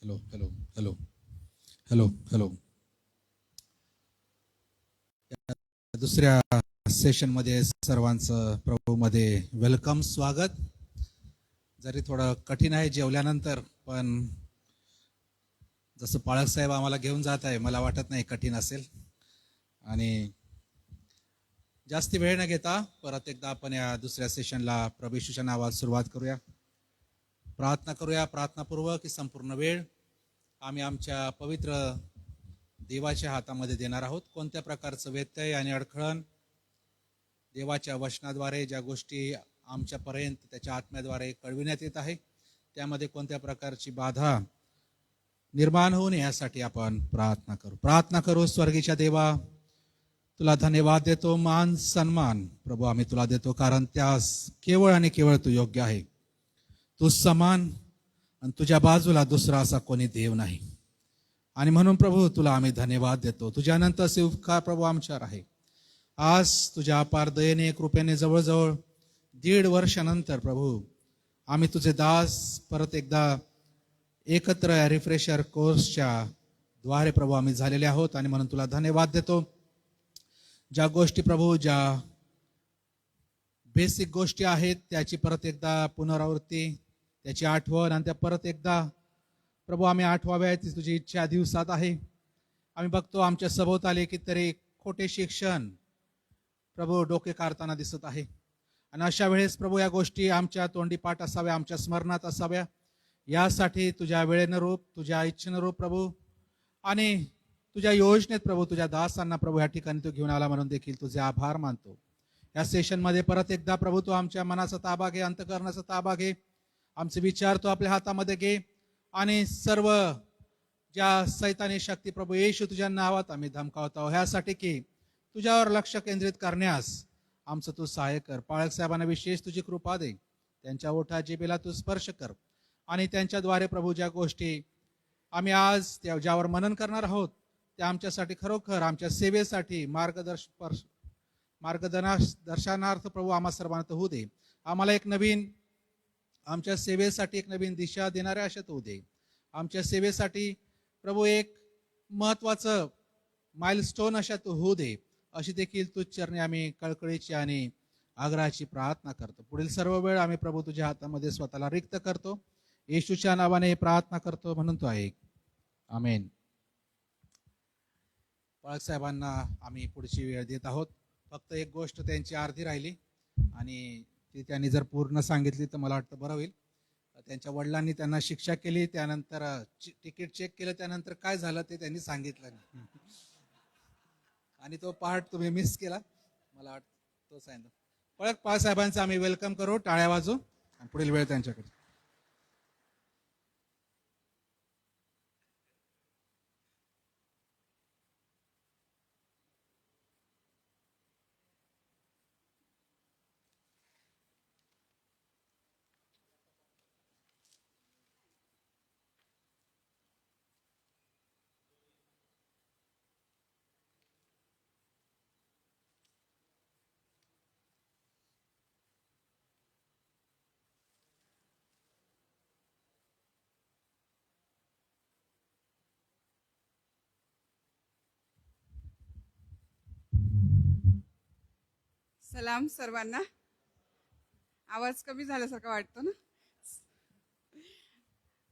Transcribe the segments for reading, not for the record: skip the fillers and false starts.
Hello hello hello hello hello. दुसऱ्या सेशनमध्ये सर्वांचं प्रभूमध्ये वेलकम, स्वागत. जरी थोडं कठीण आहे जेवल्यानंतर, पण जसं पाळकसाहेब आम्हाला घेऊन जात आहे, मला वाटत नाही कठीण असेल. आणि जास्ती वेळ न घेता परत एकदा आपण या दुसऱ्या सेशनला प्रभू येशूच्या नावात सुरुवात करूया. प्रार्थना करूया. प्रार्थनापूर्वक की संपूर्ण वेळ आम्ही आमच्या पवित्र देवाच्या हातामध्ये देणार आहोत. कोणत्या प्रकारचं व्यत्यय आणि अडखळण देवाच्या वचनाद्वारे ज्या गोष्टी आमच्यापर्यंत त्याच्या आत्म्याद्वारे कळविण्यात येत आहे, त्यामध्ये कोणत्या प्रकारची बाधा निर्माण होऊ नये यासाठी आपण प्रार्थना करू. प्रार्थना करू. स्वर्गीच्या देवा, तुला धन्यवाद देतो, मान सन्मान प्रभू आम्ही तुला देतो, कारण त्यास केवळ आणि केवळ तू योग्य आहे. तू समान आणि तुझ्या बाजूला दुसरा असा कोणी देव नाही. आणि म्हणून प्रभू तुला आम्ही धन्यवाद देतो. तुझ्यानंतर असे उपकार प्रभू आमच्यावर आहे. आज तुझ्या अपार दयेने कृपेने जवळजवळ 1.5 वर्षानंतर प्रभू आम्ही तुझे दास परत एकदा एकत्र रिफ्रेशर कोर्सच्या द्वारे प्रभू आम्ही झालेले आहोत. आणि म्हणून तुला धन्यवाद देतो. ज्या गोष्टी प्रभू, ज्या बेसिक गोष्टी आहेत, त्याची परत एकदा पुनरावृत्ती, त्याची आठवण आणि त्या परत एकदा प्रभू आम्ही आठवाव्या, ती तुझी इच्छा दिवसात आहे. आम्ही बघतो आमच्या सभोवताली कितीतरी खोटे शिक्षण प्रभू डोके काढताना दिसत आहे. आणि अशा वेळेस प्रभू या गोष्टी आमच्या तोंडी पाठ असाव्या, आमच्या स्मरणात असाव्या, यासाठी तुझ्या वेळेनं रूप, तुझ्या इच्छेनं रूप प्रभू, आणि तुझ्या योजनेत प्रभू तुझ्या दासांना प्रभू या ठिकाणी तू घेऊन आला, म्हणून देखील तुझे आभार मानतो. या सेशनमध्ये परत एकदा प्रभू तू आमच्या मनाचा ताबा घे, अंतःकरणाचा ताबा घे, आमचे विचार तू आपल्या हातामध्ये घे. आणि सर्व ज्या सैतानी शक्ती प्रभू येशू तुझ्या नावात आम्ही धमकावत आहोत, ह्यासाठी की तुझ्यावर लक्ष केंद्रित करण्यास आमचं तू सहाय्य कर. पाळक साहेबांना विशेष तुझी कृपा दे. त्यांच्या ओठा जिभेला तू स्पर्श कर. आणि त्यांच्याद्वारे प्रभू ज्या गोष्टी आम्ही आज ज्यावर मनन करणार आहोत, त्या आमच्यासाठी खरोखर आमच्या सेवेसाठी मार्गदर्शनार्थ प्रभू आम्हा सर्वांना होऊ दे. आम्हाला एक नवीन, आमच्या सेवेसाठी एक नवीन दिशा देणाऱ्या अशात होऊ दे. आमच्या सेवेसाठी प्रभू एक महत्वाचं माइलस्टोन अशात होऊ दे, अशी देखील तुझ चरणी आम्ही कळकळीची आणि आग्रहाची प्रार्थना करतो. पुढील सर्व वेळ आम्ही प्रभू तुझ्या हातामध्ये स्वतःला रिक्त करतो. येशूच्या नावाने प्रार्थना करतो, म्हणून तो आहे, आमेन. पाळक साहेबांना आम्ही पुढची वेळ देत आहोत. फक्त एक गोष्ट त्यांची अर्धी राहिली, आणि ती त्यांनी जर पूर्ण सांगितली तर मला वाटतं बरं होईल. त्यांच्या वडिलांनी त्यांना शिक्षा केली, त्यानंतर तिकीट चेक केलं, त्यानंतर काय झालं ते त्यांनी सांगितलं नाही. आणि तो पार्ट तुम्ही मिस केला, मला वाटतं तो सांगितलं. पळक पाळसाहेबांचं आम्ही वेलकम करू, टाळ्या वाजू, आणि पुढील वेळ त्यांच्याकडे. सलाम सर्वांना. आवाज कमी झाल्यासारखं वाटतो ना.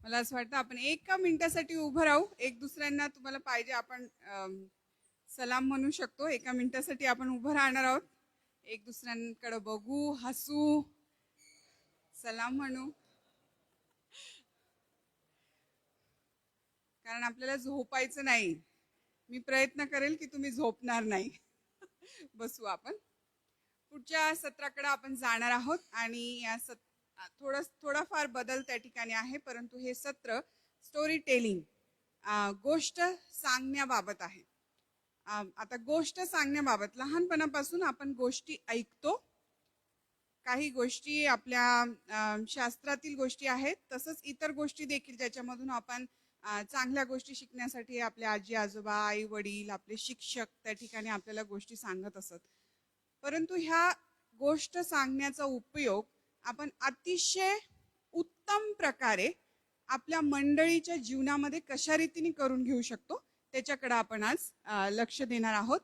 मला असं वाटतं आपण 1 मिनिटासाठी उभं राहू. एक दुसऱ्यांना, तुम्हाला पाहिजे आपण सलाम म्हणू शकतो. 1 मिनिटासाठी आपण उभं राहणार आहोत. एक दुसऱ्यांकडे बघू, हसू, सलाम म्हणू. कारण आपल्याला झोपायचं नाही. मी प्रयत्न करेल की तुम्ही झोपणार नाही. बसू आपण. पुढच्या सत्राकडे आपण जाणार आहोत. आणि या थोडाफार बदल त्या ठिकाणी आहे, परंतु हे सत्र स्टोरी टेलिंग, गोष्ट सांगण्याबाबत आहे. आता गोष्ट सांगण्याबाबत, लहानपणापासून आपण गोष्टी ऐकतो. काही गोष्टी आपल्या शास्त्रातील गोष्टी आहेत, तसंच इतर गोष्टी देखील ज्याच्यामधून आपण चांगल्या गोष्टी शिकण्यासाठी आपले आजी आजोबा, आई वडील, आपले शिक्षक त्या ठिकाणी आपल्याला गोष्टी सांगत असत. परंतु ह्या गोष्ट सांगण्याचा उपयोग आपण अतिशय उत्तम प्रकारे आपल्या मंडळीच्या जीवनामध्ये कशा रीतीने करून घेऊ शकतो त्याच्याकडे आपण आज लक्ष देणार आहोत.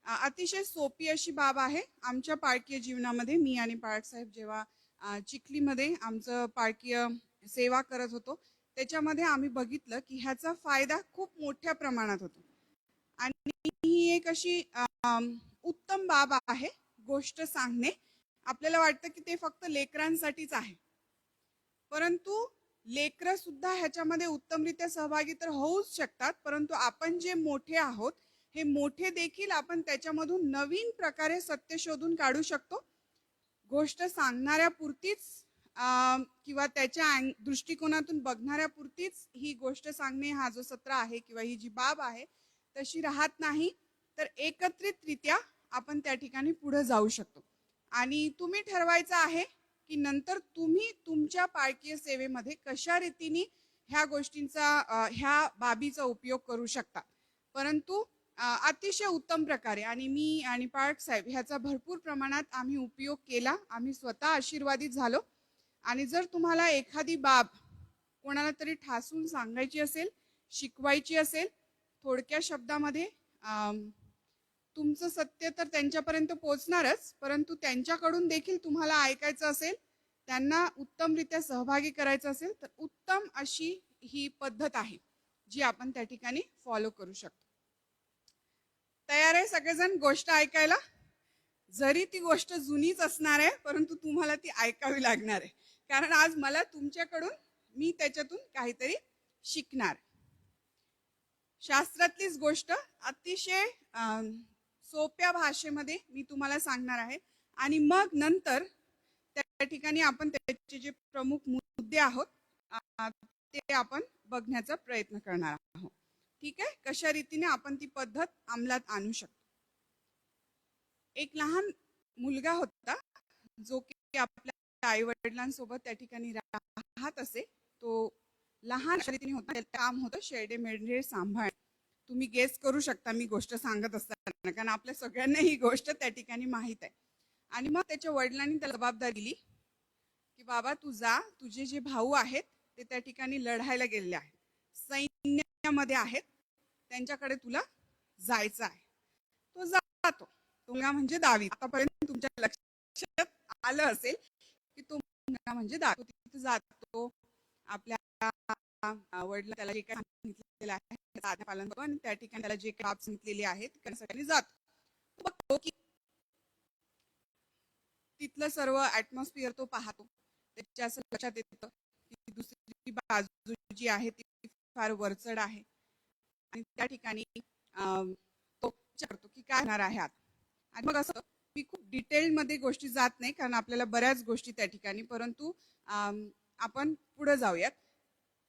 अतिशय सोपी अशी बाब आहे. आमच्या पाळकीय जीवनामध्ये मी आणि पाळक साहेब जेव्हा चिखलीमध्ये आमचं पाळकीय सेवा करत होतो त्याच्यामध्ये आम्ही बघितलं की ह्याचा फायदा खूप मोठ्या प्रमाणात होतो. आणि ही एक अशी उत्तम बाब आहे. गोष्ट सांगणे आपल्याला वाटतं की ते फक्त लेकरांसाठीच आहे, परंतु लेकरं सुद्धा ह्याच्यामध्ये उत्तमरित्या सहभागी तर होऊच शकतात, परंतु आपण जे मोठे आहोत हे मोठे देखील आपण त्याच्यामधून नवीन प्रकारे सत्य शोधून काढू शकतो. गोष्ट सांगणाऱ्या पुरतीच किंवा त्याच्या दृष्टिकोनातून बघणाऱ्या पुरतीच ही गोष्ट सांगणे हा जो सत्र आहे किंवा ही जी बाब आहे तशी राहत नाही, तर एकत्रितरित्या आपण त्या ठिकाणी पुढे जाऊ शकतो. आणि तुम्ही ठरवायचं आहे की नंतर तुम्ही तुमच्या पाळकीय सेवेमध्ये कशा रीतीने ह्या गोष्टींचा ह्या बाबीचा उपयोग करू शकता. परंतु अतिशय उत्तम प्रकारे आणि मी आणि पाळक साहेब ह्याचा भरपूर प्रमाणात आम्ही उपयोग केला. आम्ही स्वतः आशीर्वादित झालो. आणि जर तुम्हाला एखादी बाब कोणाला तरी ठासून सांगायची असेल, शिकवायची असेल, थोडक्या शब्दामध्ये तुमचं सत्य तर त्यांच्यापर्यंत पोहोचणारच, परंतु त्यांच्याकडून देखील तुम्हाला ऐकायचं असेल, त्यांना उत्तमरित्या सहभागी करायचं असेल, तर उत्तम अशी ही पद्धत आहे जी आपण त्या ठिकाणी फॉलो करू शकतो. तयार आहे सगळेजण गोष्ट ऐकायला? जरी ती गोष्ट जुनीच असणार आहे, परंतु तुम्हाला ती ऐकावी लागणार आहे, कारण आज मला तुमच्याकडून मी त्याच्यातून काहीतरी शिकणार. शास्त्रातलीच गोष्ट अतिशय सोप्या भाषेमध्ये मी तुम्हाला सांगणार आहे आणि मग नंतर त्या ठिकाणी आपण त्याचे जे प्रमुख मुद्दे आहोत ते आपण बघण्याचा प्रयत्न करणार आहोत. ठीक आहे? कशा रीतीने आपण ती पद्धत अंमलात आणू शकतो. एक लहान मुलगा होता जो की आपल्या आई वडिलांसोबत त्या ठिकाणी राहत असे. तो लहान रीतीने होता. त्याचं काम होतं शेरडे मेंढरे सांभाळ. तुम्ही गेस करू शकता मी गोष्ट सांगत असताना, कारण आपल्या सगळ्यांना ही गोष्ट त्या ठिकाणी माहित आहे. आणि मग त्याच्या वडिलांनी त्याला जबाबदारी दिली की बाबा तू जा, तुझे जे भाऊ आहेत ते त्या ठिकाणी लढायला गेलेले आहेत, सैन्यामध्ये आहेत, त्यांच्याकडे तुला जायचं आहे. तो जातो. तो मुलगा म्हणजे दावीद. आतापर्यंत तुमच्या लक्षात आलं असेल की तो मुलगा म्हणजे दावीद. तो तिथे जातो, आपल्या वडिलांनी त्याला जे काही सांगितलेलं आहे त्याचं आज्ञा पालन करतो आणि त्या ठिकाणी त्याला जे काही बाब सांगितलेले आहेत त्यासाठी जातो. बघतो की तिथलं सर्व ॲटमॉस्फिअर तो पाहतो. त्याच्या असं लक्षात येतं की दुसरी बाजू जी आहे ती फार वरचढ आहे आणि त्या ठिकाणी तो विचार करतो की काय होणार आहे आता. आणि मग असं मी खूप डिटेलमध्ये गोष्टी जात नाही, कारण आपल्याला बऱ्याच गोष्टी त्या ठिकाणी, परंतु आपण पुढे जाऊयात.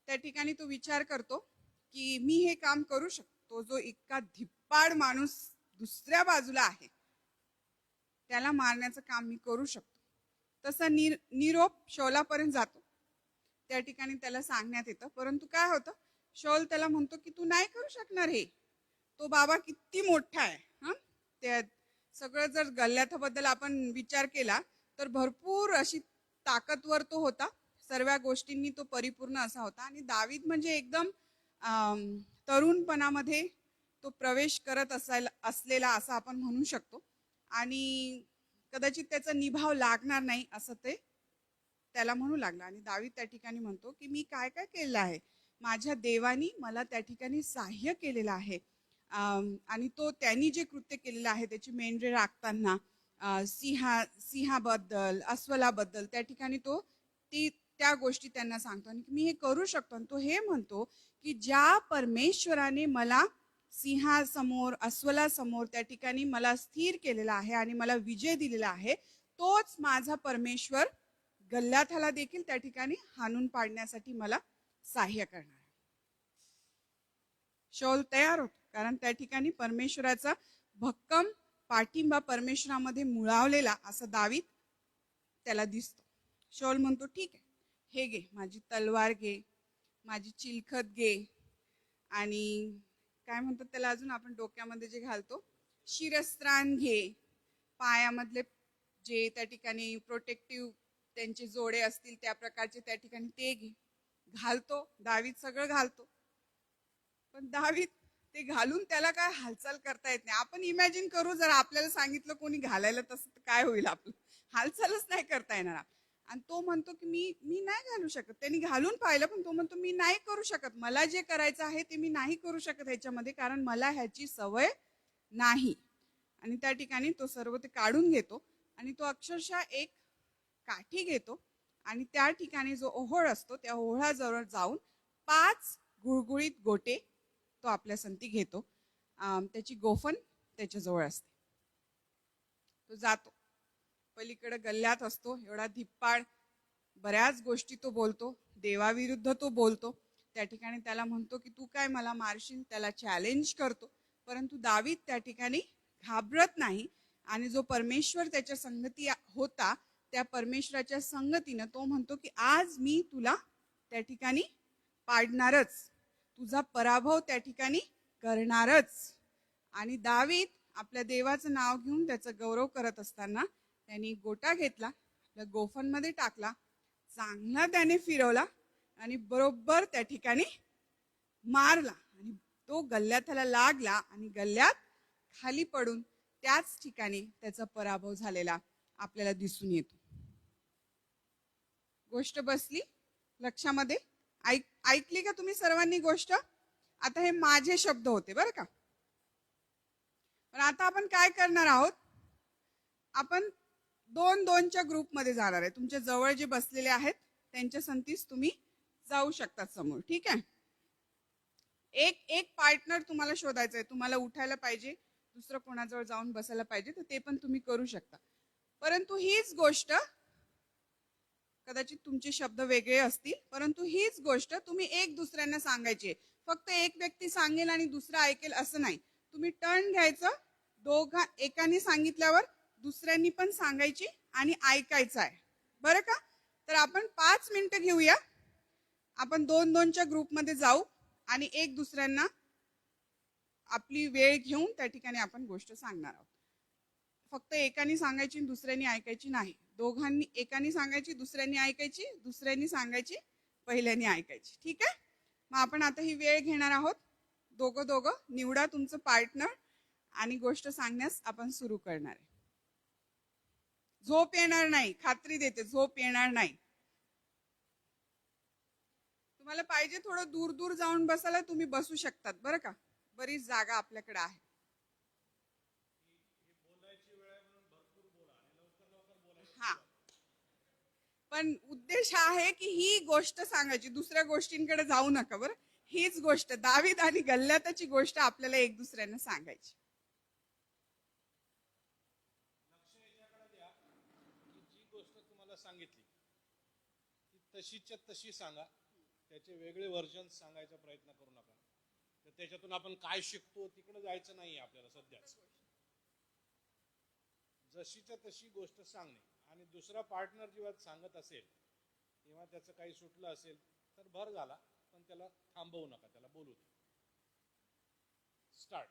त्या ठिकाणी तो विचार करतो की मी हे काम करू शकतो. जो इतका धिप्पाड माणूस दुसऱ्या बाजूला आहे त्याला मारण्याचं काम मी करू शकतो. तसा निरोप शौलापर्यंत जातो. त्या ठिकाणी त्याला सांगण्यात येतं, परंतु काय होतं, शौल त्याला म्हणतो की तू नाही करू शकणार हे. तो बाबा किती मोठा आहे. त्या सगळं जर गल्ल्याथाबद्दल आपण विचार केला तर भरपूर अशी ताकदवर तो होता. सर्व गोष्टींनी तो परिपूर्ण असा होता. आणि दावीद म्हणजे एकदम तरुणपणामध्ये तो प्रवेश करत असलेला असं आपण म्हणू शकतो. आणि कदाचित त्याचा निभाव लागणार नाही असं ते त्याला म्हणू लागलं. आणि दावीद त्या ठिकाणी म्हणतो की मी काय काय केलेलं आहे, माझ्या देवानी मला त्या ठिकाणी सहाय्य केलेलं आहे. आणि तो त्यांनी जे कृत्य केलेलं आहे त्याची मेंढरे राखताना सिंहाबद्दल, अस्वलाबद्दल त्या ठिकाणी तो त्या गोष्टी त्यांना सांगतो आणि मी हे करू शकतो. आणि तो हे म्हणतो की ज्या परमेश्वराने मला सिंहासमोर, अस्वलासमोर त्या ठिकाणी मला स्थिर केलेला आहे आणि मला विजय दिलेला आहे, तोच माझा परमेश्वर गल्ल्याथाला देखील त्या ठिकाणी हाणून पाडण्यासाठी मला सहाय्य करणार. शौल तयार होतो, कारण त्या ठिकाणी परमेश्वराचा भक्कम पाठिंबा परमेश्वरामध्ये मुळावलेला असं दावीद त्याला दिसतो. शौल म्हणतो ठीक आहे, हे घे, माझी तलवार घे, माझी चिलखत घे, आणि काय म्हणतात त्याला अजून आपण डोक्यामध्ये जे घालतो शिरस्त्राण घे, पायामधले जे त्या ठिकाणी प्रोटेक्टिव्ह त्यांचे जोडे असतील त्या प्रकारचे त्या ठिकाणी ते घे, घालतो, दावीद सगळं घालतो. पण दावीद ते घालून त्याला काय हालचाल करता येत नाही. आपण इमॅजिन करू, जर आपल्याला सांगितलं कोणी घालायला तसं, तर काय होईल आपलं? हालचालच नाही करता येणार. आणि तो म्हणतो की मी मी नाही घालू शकत. त्यांनी घालून पाहिलं, पण तो म्हणतो मी नाही करू शकत. मला जे करायचं आहे ते मी नाही करू शकत ह्याच्यामध्ये, कारण मला ह्याची सवय नाही. आणि त्या ठिकाणी तो सर्व ते काढून घेतो आणि तो अक्षरशः एक काठी घेतो आणि त्या ठिकाणी जो ओहोळ असतो त्या ओहोळाजवळ जाऊन 5 गुळगुळीत गोटे तो आपल्या संती घेतो. त्याची गोफण त्याच्याजवळ असते. तो जातो, पलीकडे गल्ल्यात असतो, एवढा धिप्पाड, बऱ्याच गोष्टी तो बोलतो, देवाविरुद्ध तो बोलतो. त्या ठिकाणी त्याला म्हणतो की तू काय मला मारशील, त्याला चॅलेंज करतो. परंतु दावीद त्या ठिकाणी घाबरत नाही आणि जो परमेश्वर त्याच्या संगती होता, त्या परमेश्वराच्या संगतीनं तो म्हणतो की आज मी तुला त्या ठिकाणी पाडणारच, तुझा पराभव त्या ठिकाणी करणारच. आणि दावीद आपल्या देवाचं नाव घेऊन त्याचा गौरव करत असताना त्यांनी गोटा घेतला, आपल्या गोफणमध्ये टाकला, चांगला त्याने फिरवला आणि बरोबर त्या ठिकाणी मारला आणि तो गल्ल्यात त्याला लागला आणि गल्ल्यात खाली पडून त्याच ठिकाणी त्याचा पराभव झालेला आपल्याला दिसून येतो. गोष्ट बसली लक्षामध्ये? ऐकली का तुम्ही सर्वांनी गोष्ट? आता हे माझे शब्द होते बरं का. पण आता आपण काय करणार आहोत, आपण 2-2च्या ग्रुपमध्ये जाणार आहे. तुमच्या जवळ जे बसलेले आहेत त्यांच्या संगतीस तुम्ही जाऊ शकतात समोर, ठीक आहे. एक एक पार्टनर तुम्हाला शोधायचं आहे. तुम्हाला उठायला पाहिजे, दुसरं कोणाजवळ जाऊन बसायला पाहिजे, तर ते पण तुम्ही करू शकता. परंतु हीच गोष्ट, कदाचित तुमचे शब्द वेगळे असतील, परंतु हीच गोष्ट तुम्ही एक दुसऱ्यांना सांगायची. फक्त एक व्यक्ती सांगेल आणि दुसरा ऐकेल असं नाही. तुम्ही टर्न घ्यायचं, एकाने सांगितल्यावर दुसऱ्यांनी पण सांगायची आणि ऐकायचं आहे, बरं का. तर आपण 5 मिनिटं घेऊया. आपण 2-2च्या ग्रुपमध्ये जाऊ आणि एक दुसऱ्यांना आपली वेळ घेऊन त्या ठिकाणी आपण गोष्ट सांगणार आहोत. फक्त एकाने सांगायची दुसऱ्यांनी ऐकायची नाही. दोघांनी, एकाने सांगायची दुसऱ्यांनी ऐकायची, दुसऱ्यांनी सांगायची पहिल्यानी ऐकायची, ठीक आहे. मग आपण आता ही वेळ घेणार आहोत. दोघं निवडा तुमचं पार्टनर आणि गोष्ट सांगण्यास आपण सुरू करणार आहे. झोप येणार नाही, खात्री देते, झोप येणार नाही. तुम्हाला पाहिजे थोडं दूर दूर जाऊन बसायला, तुम्ही बसू शकतात बरं का. बरीच जागा आपल्याकडे आहे. हा, पण उद्देश हा आहे की ही गोष्ट सांगायची, दुसऱ्या गोष्टींकडे जाऊ नका बरं. हीच गोष्ट, दावीद आणि गल्ल्याताची गोष्ट आपल्याला एक दुसऱ्यांना सांगायची. जी गोष्ट तुम्हाला सांगितली ती तशीच्या तशी सांगा, त्याचे वेगळे व्हर्जन सांगायचा प्रयत्न करू नका. तर त्याच्यातून आपण काय शिकतो तिकडे जायचं नाही आपल्याला सध्याच. जशीच्या तशी गोष्ट सांगणे. आणि दुसरा पार्टनर जेव्हा सांगत असेल तेव्हा त्याचं काही सुटलं असेल तर भर झाला, पण त्याला थांबवू नका, त्याला बोलू द्या. स्टार्ट.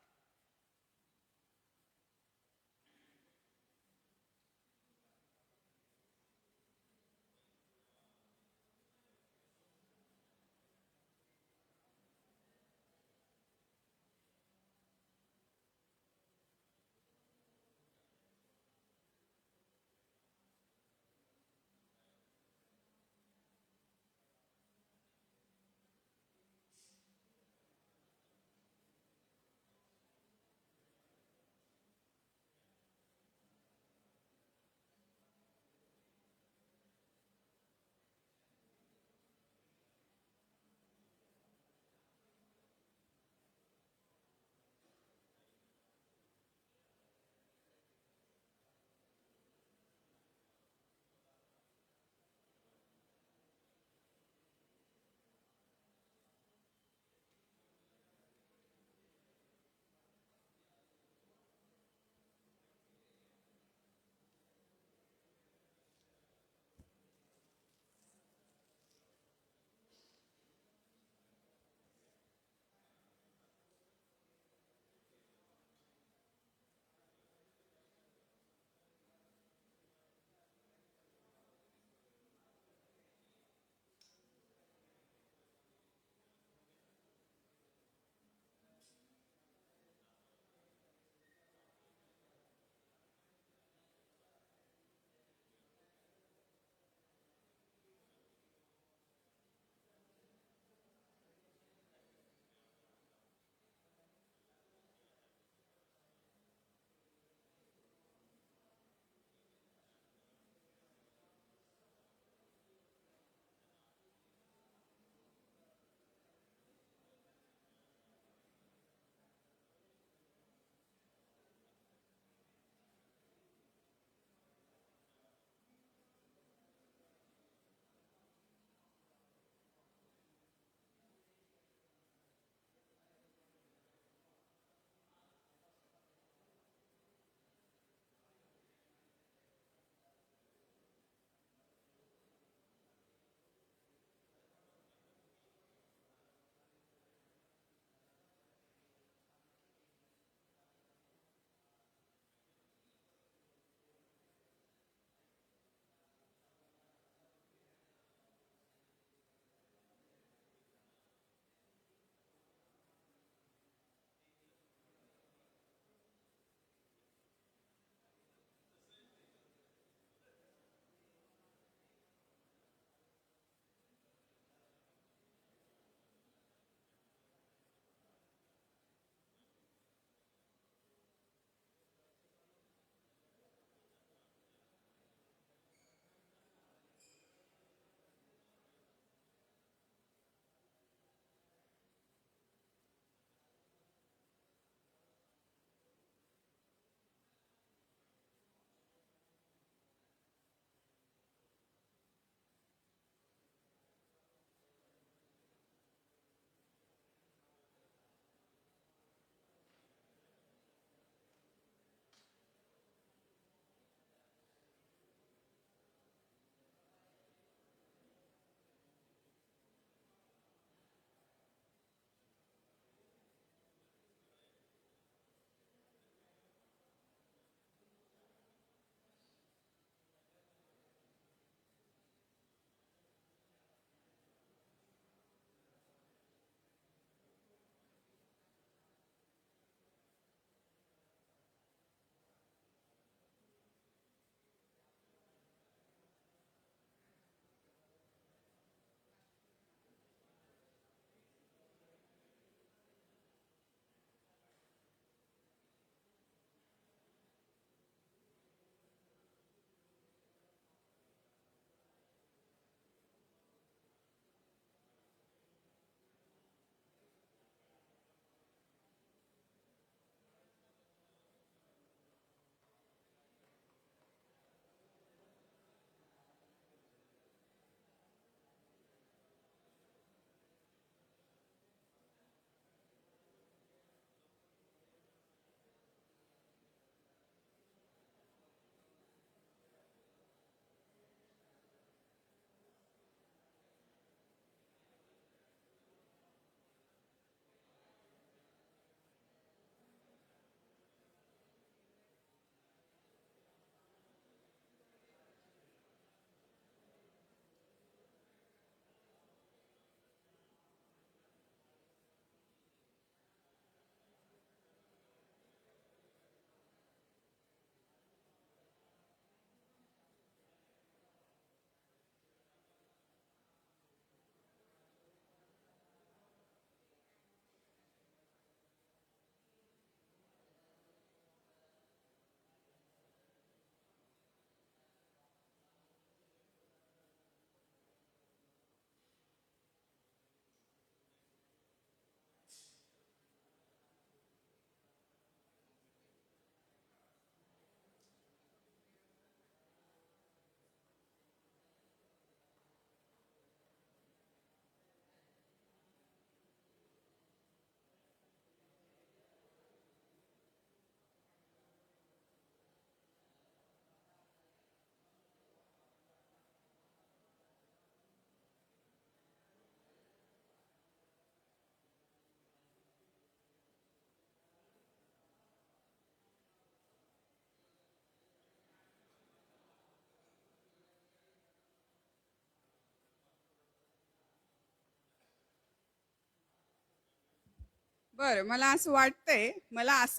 बरं, मला असं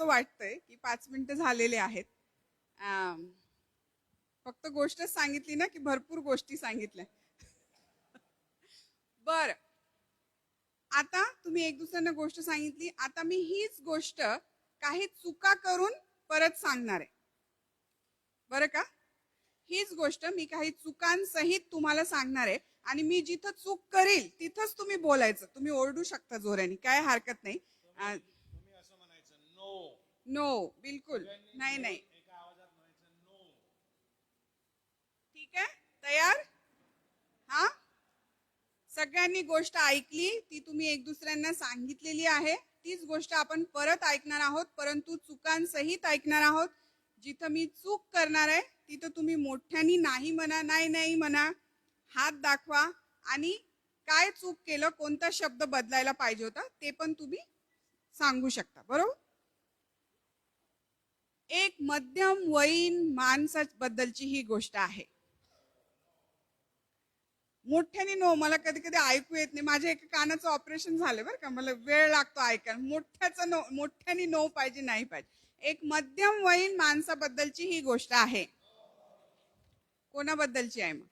वाटतंय की 5 मिनिटं झालेले आहेत. अम, फक्त गोष्टच सांगितली ना की भरपूर गोष्टी सांगितल्या. बरं, आता तुम्ही एक दुसऱ्यांना गोष्ट सांगितली. आता मी हीच गोष्ट काही चुका करून परत सांगणार आहे. बरं का? हीच गोष्ट मी काही चुकांसहित तुम्हाला सांगणार आहे आणि मी जिथं चूक करील तिथंच तुम्ही बोलायचं. तुम्ही ओरडू शकता जोराने, काय हरकत नाही. तुम्ही असं म्हणायचं नो. नो, बिलकुल नाही नाही. एका आवाजात म्हणायचं नो. ठीक आहे, तयार? हा, सगळ्यांनी गोष्ट ऐकली, ती तुम्ही एक दुसऱ्यांना सांगितलेली आहे. तीच गोष्ट आपण परत ऐकणार आहोत, परंतु चुकांसहित ऐकणार आहोत. जिथं मी चूक करणार आहे तिथं तुम्ही मोठ्यानी नाही म्हणा, नाही नाही म्हणा, हात दाखवा आणि काय चूक केलं, कोणता शब्द बदलायला पाहिजे होता ते पण तुम्ही सांगू शकता. बरोबर? एक मध्यम वयीन माणसाबद्दलची ही गोष्ट आहे. मोठ्याने नो, मला कधी कधी ऐकू येत नाही. माझ्या एका कानाचं ऑपरेशन झालं बरं का, मला वेळ लागतो ऐकायला. मोठ्याचं नो, मोठ्याने नो पाहिजे, नाही पाहिजे. एक मध्यम वयीन माणसाबद्दलची ही गोष्ट आहे. कोणाबद्दलची आहे मग?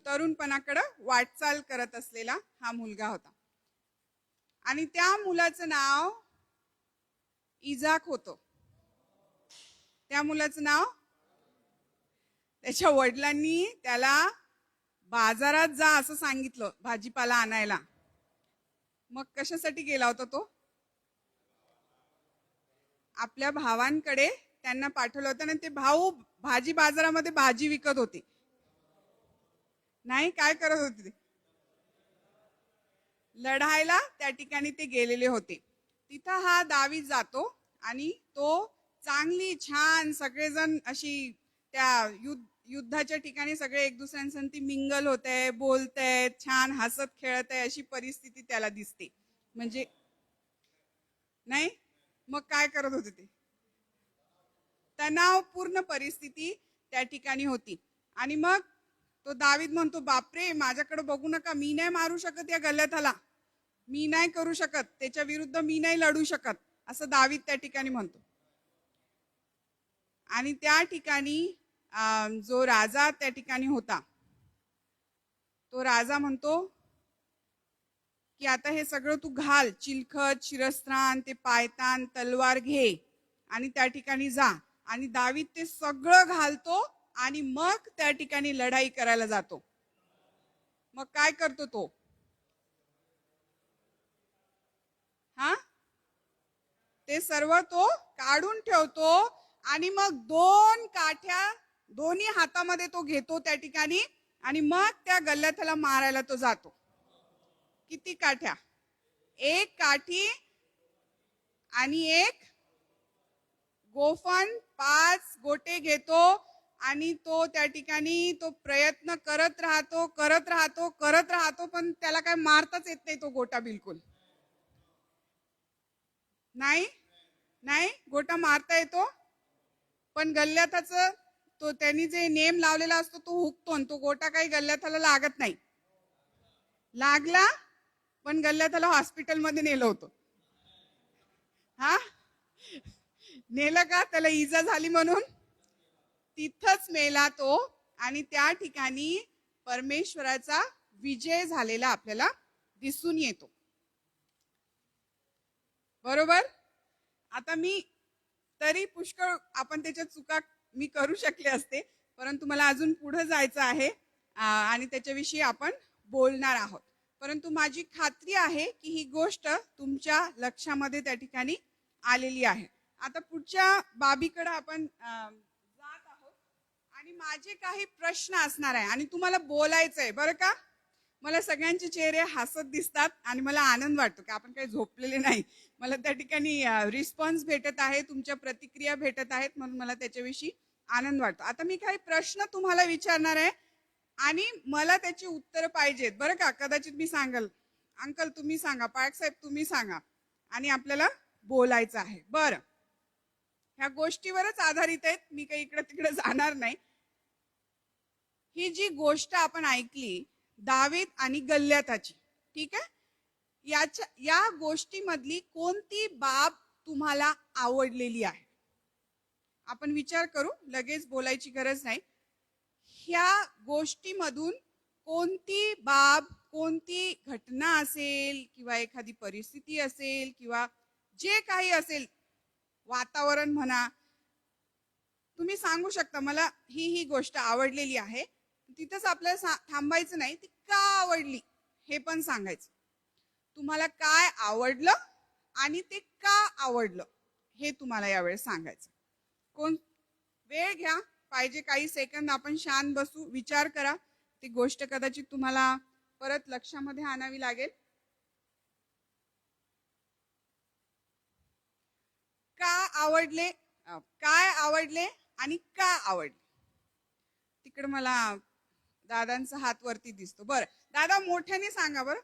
तरुणपणाकडे वाटचाल करत असलेला हा मुलगा होता आणि त्या मुलाचं नाव इजाक होतं. त्या मुलाचं नाव, त्याच्या वडिलांनी त्याला बाजारात जा असं सांगितलं भाजीपाला आणायला. मग कशासाठी गेला होता तो? आपल्या भावांकडे त्यांना पाठवलं होतं आणि ते भाऊ भाजी बाजारामध्ये भाजी विकत होते. नाही, काय करत होते ते? लढायला त्या ठिकाणी ते गेलेले होते. तिथं हा दावीद जातो आणि तो चांगली छान सगळेजण अशी त्या युद्धाच्या ठिकाणी सगळे एक दुसऱ्यांसंगती मिंगल होते, बोलतायत, छान हसत खेळत आहे, अशी परिस्थिती त्याला दिसते. म्हणजे नाही, मग काय करत होते ते? तणावपूर्ण परिस्थिती त्या ठिकाणी होती. आणि मग तो दावीद म्हणतो, बापरे, माझ्याकडे बघू नका, मी नाही मारू शकत या गल्ल्याथाला, मी नाही करू शकत, त्याच्या विरुद्ध मी नाही लढू शकत, असं दावीद त्या ठिकाणी म्हणतो. आणि त्या ठिकाणी जो राजा त्या ठिकाणी होता, तो राजा म्हणतो की आता हे सगळं तू घाल, चिलखत, शिरस्त्राण, ते पायतान, तलवार घे आणि त्या ठिकाणी जा. आणि दावीद ते सगळं घालतो आणि मग त्या ठिकाणी लढाई करायला जातो. मग काय करतो तो? हा, ते सर्व तो काढून ठेवतो आणि मग 2 काठ्या दोन्ही हातामध्ये तो घेतो त्या ठिकाणी आणि मग त्या गल्ल्याथाला मारायला तो जातो. किती काठ्या? 1 काठी आणि 1 गोफन, 5 गोटे घेतो आणि तो त्या ठिकाणी तो प्रयत्न करत राहतो, पण त्याला काय मारताच येत नाही तो गोटा. बिलकुल नाही, गोटा मारता येतो पण गल्ल्याथाचं तो त्यांनी जे नेम लावलेला असतो तो हुकतो आणि तो गोटा काही गल्ल्याथाला लागत नाही. लागला पण गल्ल्याथाला हॉस्पिटलमध्ये नेलं होतं. हा, नेलं का? त्याला इजा झाली म्हणून तिथंच मेला तो. आणि त्या ठिकाणी परमेश्वराचा विजय झालेला आपल्याला दिसून येतो. बरोबर? आता मी तरी पुष्कळ आपण त्याच्या चुका मी करू शकले असते, परंतु मला अजून पुढे जायचं आहे आणि त्याच्याविषयी आपण बोलणार आहोत. परंतु माझी खात्री आहे की ही गोष्ट तुमच्या लक्षामध्ये त्या ठिकाणी आलेली आहे. आता पुढच्या बाबीकडे आपण जात आहोत आणि माझे काही प्रश्न असणार आहे आणि तुम्हाला बोलायचं आहे, बरं का? मला सगळ्यांचे चेहरे हसत दिसतात आणि मला आनंद वाटतो की आपण काही झोपलेले नाही. मला त्या ठिकाणी रिस्पॉन्स भेटत आहे, तुमच्या प्रतिक्रिया भेटत आहेत, म्हणून मला त्याच्याविषयी आनंद वाटतो. आता मी काही प्रश्न तुम्हाला विचारणार आहे आणि मला त्याची उत्तर पाहिजेत, बरं का? कदाचित मी सांगल, अंकल तुम्ही सांगा, पाळक साहेब तुम्ही सांगा, आणि आपल्याला बोलायचं आहे. बरं, ह्या गोष्टीवरच आधारित आहेत, मी काही इकडे तिकडे जाणार नाही. ही जी गोष्ट आपण ऐकली दावीद आणि गल्ल्याथाची, ठीक आहे, या गोष्टीमधली कोणती बाब तुम्हाला आवडलेली आहे? आपण विचार करू, लगेच बोलायची गरज नाही. ह्या गोष्टीमधून कोणती बाब, कोणती घटना असेल किंवा एखादी परिस्थिती असेल किंवा जे काही असेल, वातावरण म्हणा, तुम्ही सांगू शकता मला ही गोष्ट आवडलेली आहे. तिथंच आपल्याला थांबायचं नाही, ती का आवडली हे पण सांगायचं. तुम्हाला काय आवडलं आणि ते का आवडलं हे तुम्हाला यावेळेस सांगायचं. कोण वेळ घ्या, पाहिजे काही सेकंद आपण शांत बसू, विचार करा. ती गोष्ट कदाचित तुम्हाला परत लक्षामध्ये आणावी लागेल. का आवडले, काय आवडले आणि का आवडले? तिकडे मला दादांचा हात वरती दिसतो. बरं दादा, मोठ्याने सांगा बरं.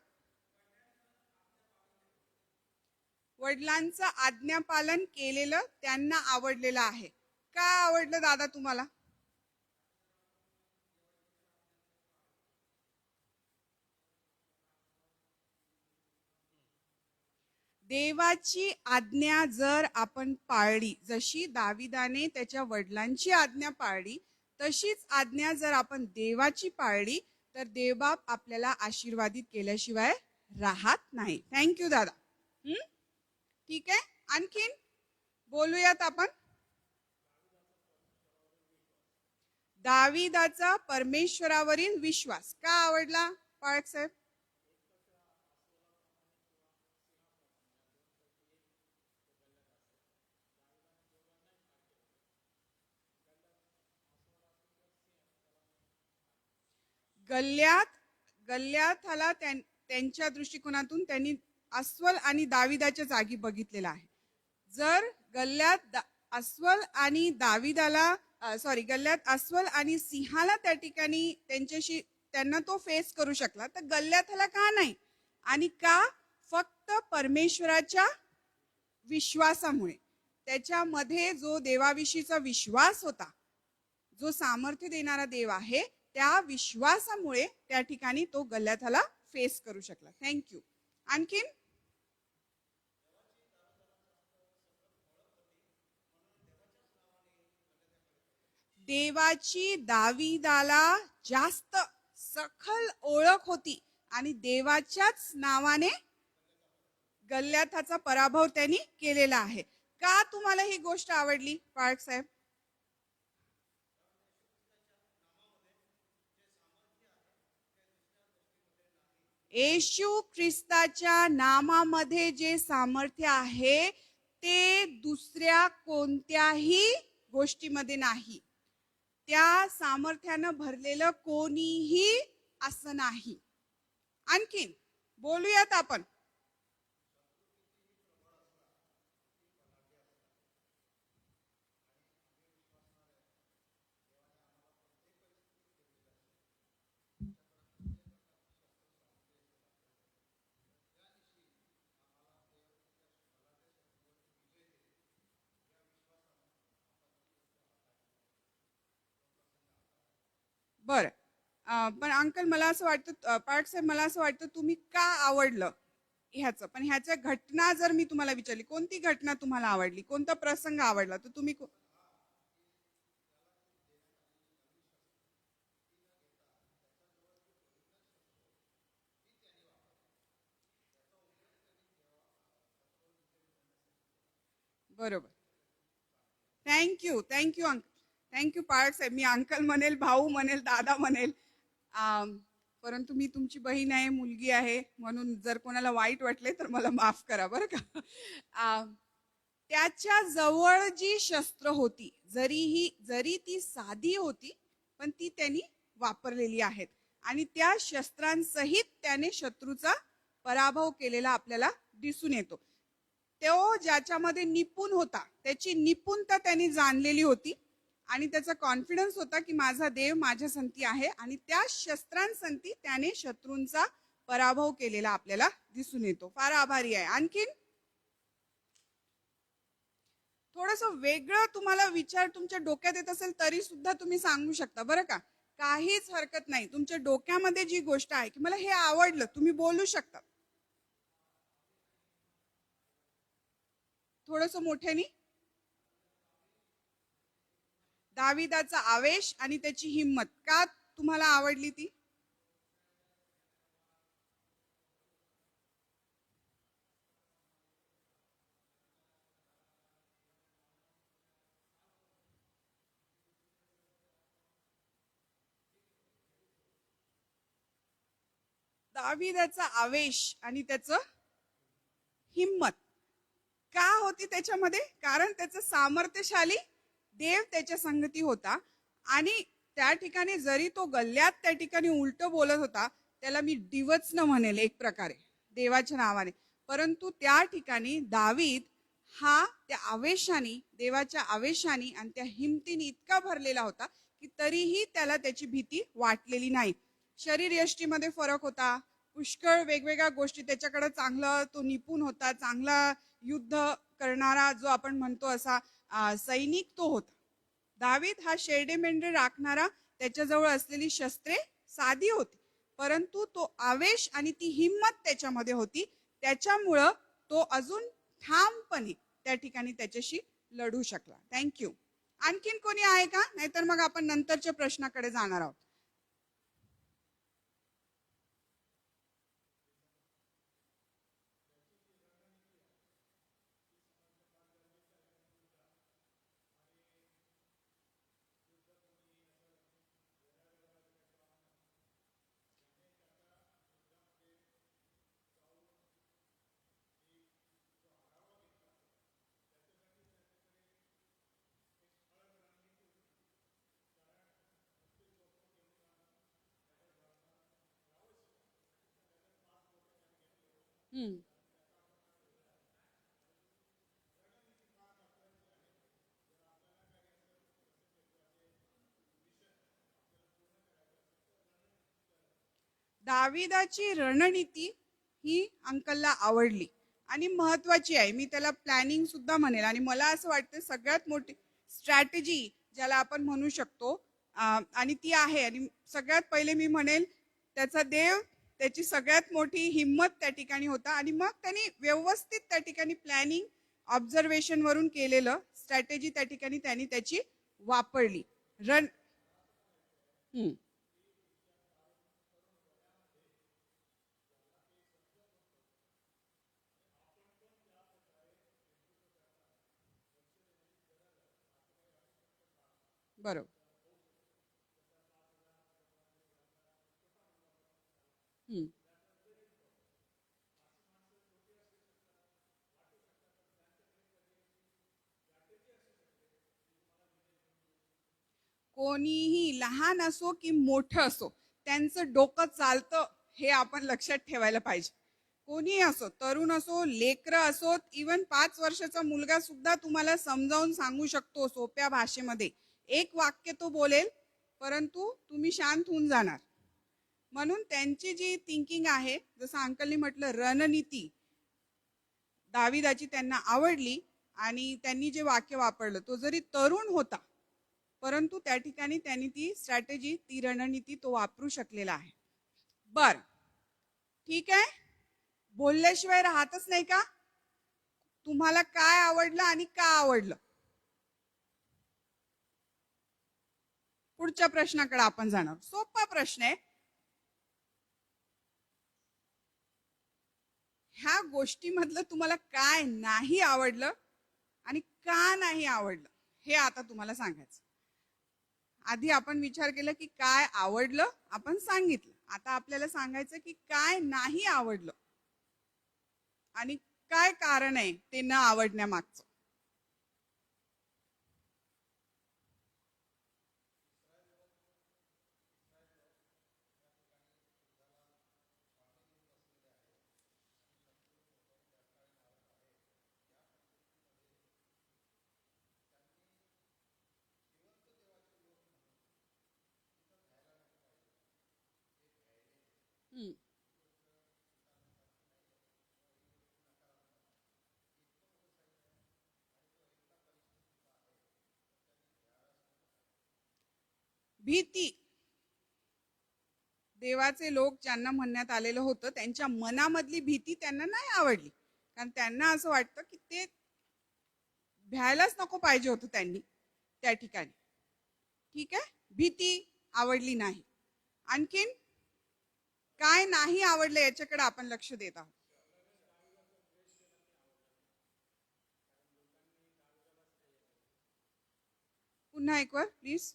वडिलांचं आज्ञापालन केलेलं त्यांना आवडलेलं आहे. का आवडलं दादा तुम्हाला? देवाची आज्ञा जर आपण पाळली, जशी दाविदाने त्याच्या वडिलांची आज्ञा पाळली, तशीच आज्ञा जर आपण देवाची पाळली तर देवबाप आपल्याला आशीर्वादित केल्याशिवाय राहत नाही. थँक्यू दादा. ठीक आहे, आणखीन बोलूयात आपण. दाविदाचा परमेश्वरावरील विश्वास का आवडला पाळक साहेब? गल्ल्याथाला त्यांच्या दृष्टिकोनातून त्यांनी अस्वल आणि दाविदाच्या जागी बघितलेला आहे. जर गल्ल्यात अस्वल आणि गल्ल्यात अस्वल आणि सिंहाला त्या ठिकाणी त्यांना तो फेस करू शकला, तर गल्ल्याथाला का नाही? आणि का? फक्त परमेश्वराच्या विश्वासामुळे. त्याच्यामध्ये जो देवाविषयीचा विश्वास होता, जो सामर्थ्य देणारा देव आहे, त्या विश्वासामुळे त्या ठिकाणी तो गल्ल्याथाला फेस करू शकला. थँक्यू. आणखीन देवाची दाविदाला जास्त सखल ओळख होती आणि देवाच्याच नावाने गल्ल्याथाचा पराभव त्यांनी केलेला आहे. का तुम्हाला ही गोष्ट आवडली पाळक साहेब? येशू ख्रिस्ताच्या नामामध्ये जे सामर्थ्य आहे ते दुसऱ्या कोणत्याही गोष्टीमध्ये नाही. त्या सामर्थ्यानं भरलेलं कोणीही असं नाही. आणखीन बोलूयात आपण. बरं, पण अंकल मला असं वाटतं, पार्ट साहेब मला असं वाटतं तुम्ही का आवडलं ह्याचं, पण ह्याच्या घटना जर मी तुम्हाला विचारली, कोणती घटना तुम्हाला आवडली, कोणता प्रसंग आवडला, तर तुम्ही बरोबर. Thank you uncle. थँक्यू पाळक साहेब. मी अंकल म्हणेल, भाऊ म्हणेल, दादा म्हणेल, परंतु मी तुमची बहीण आहे, मुलगी आहे, म्हणून जर कोणाला वाईट वाटले तर मला माफ करा बरं का. त्याच्या जवळ जी शस्त्र होती, जरी ती साधी होती, पण ती त्यांनी वापरलेली आहेत आणि त्या शस्त्रांसहित त्याने शत्रूचा पराभव केलेला आपल्याला दिसून येतो. तो ज्याच्यामध्ये निपुण होता, त्याची निपुणता त्यांनी जाणलेली होती आणि त्याचा कॉन्फिडन्स होता की माझा देव माझ्या संती आहे आणि त्या शस्त्रांसंती त्याने शत्रूंचा पराभव केलेला आपल्याला दिसून येतो. फार आभारी आहे. आणखीन थोडंसं वेगळं तुम्हाला विचार तुमच्या डोक्यात येत असेल तरी सुद्धा तुम्ही सांगू शकता बरं का, काहीच हरकत नाही. तुमच्या डोक्यामध्ये जी गोष्ट आहे की मला हे आवडलं, तुम्ही बोलू शकता. थोडस मोठ्यानी. दाविदाचा आवेश आणि त्याची हिंमत का तुम्हाला आवडली ती? दाविदाचा आवेश आणि त्याचं हिंमत का होती त्याच्यामध्ये? कारण त्याचं सामर्थ्यशाली देव त्याच्या संगती होता. आणि त्या ठिकाणी जरी तो गल्ल्यात त्या ठिकाणी उलट बोलत होता, त्याला मी डिवचन म्हणेल एक प्रकारे देवाच्या नावाने, परंतु त्या ठिकाणी दावीद हा त्या आवेशाने, देवाच्या आवेशाने आणि त्या हिमतीने इतका भरलेला होता की तरीही त्याला त्याची भीती वाटलेली नाही. शरीर यष्टीमध्ये फरक होता, पुष्कळ वेगवेगळ्या गोष्टी त्याच्याकडे, चांगलं तो निपुण होता, चांगला युद्ध करणारा जो आपण म्हणतो असा सैनिक तो होता. दावीद हा शेरडे मेंढरे राखणारा, त्याच्याजवळ असलेली शस्त्रे साधी होती, परंतु तो आवेश आणि ती हिंमत त्याच्यामध्ये होती. त्याच्यामुळं तो अजून ठामपणे त्या ठिकाणी त्याच्याशी लढू शकला. थँक्यू. आणखीन कोणी आहे का? नाहीतर मग आपण नंतरच्या प्रश्नाकडे जाणार आहोत. दाविदाची रणनीती ही अंकलला आवडली आणि महत्वाची आहे. मी त्याला प्लॅनिंग सुद्धा म्हणेल. आणि मला असं वाटतं सगळ्यात मोठी स्ट्रॅटेजी ज्याला आपण म्हणू शकतो आणि ती आहे. आणि सगळ्यात पहिले मी म्हणेल त्याचा देव, त्याची सगळ्यात मोठी हिंमत त्या ठिकाणी होता. आणि मग त्यांनी व्यवस्थित त्या ठिकाणी प्लॅनिंग ऑब्झर्वेशन वरून केलेलं स्ट्रॅटेजी त्या ठिकाणी त्यांनी त्याची वापरली. रण बरोबर. कोणीही लहान असो की मोठं असो, त्यांचं डोकं चालतं हे आपण लक्षात ठेवायला पाहिजे. कोणीही असो, तरुण असो, लेकरं असोत, इवन 5 वर्षाचा मुलगा सुद्धा तुम्हाला समजावून सांगू शकतो सोप्या भाषेमध्ये. एक वाक्य तो बोलेल, परंतु तुम्ही शांत होऊन जाणार. म्हणून त्यांची जी थिंकिंग आहे, जसं अंकलनी म्हटलं, रणनीती दाविदाची त्यांना आवडली. आणि त्यांनी जे वाक्य वापरलं, तो जरी तरुण होता परंतु त्या ठिकाणी त्यांनी ती स्ट्रॅटेजी, ती रणनीती तो वापरू शकलेला आहे. बर, ठीक आहे. बोलल्याशिवाय राहतच नाही का? तुम्हाला काय आवडलं आणि का आवडलं? पुढच्या प्रश्नाकडे आपण जाणार. सोपा प्रश्न आहे. ह्या गोष्टीमधलं तुम्हाला काय नाही आवडलं आणि का नाही आवडलं हे आता तुम्हाला सांगायचं. आधी आपण विचार केला की काय आवडलं, आपण सांगितलं. आता आपल्याला सांगायचं की काय नाही आवडलं आणि काय कारण आहे ते न आवडण्यामागचं. भीती. देवाचे लोक ज्यांना म्हणण्यात आलेलं होतं, त्यांच्या मनामधली भीती त्यांना नाही आवडली. कारण त्यांना असं वाटतं की ते भ्यायलाच नको पाहिजे होतं त्यांनी त्या ठिकाणी. ठीक आहे, भीती आवडली नाही. आणखीन काय नाही आवडलं याच्याकडे आपण लक्ष देत आहोत. पुन्हा एक वर प्लीज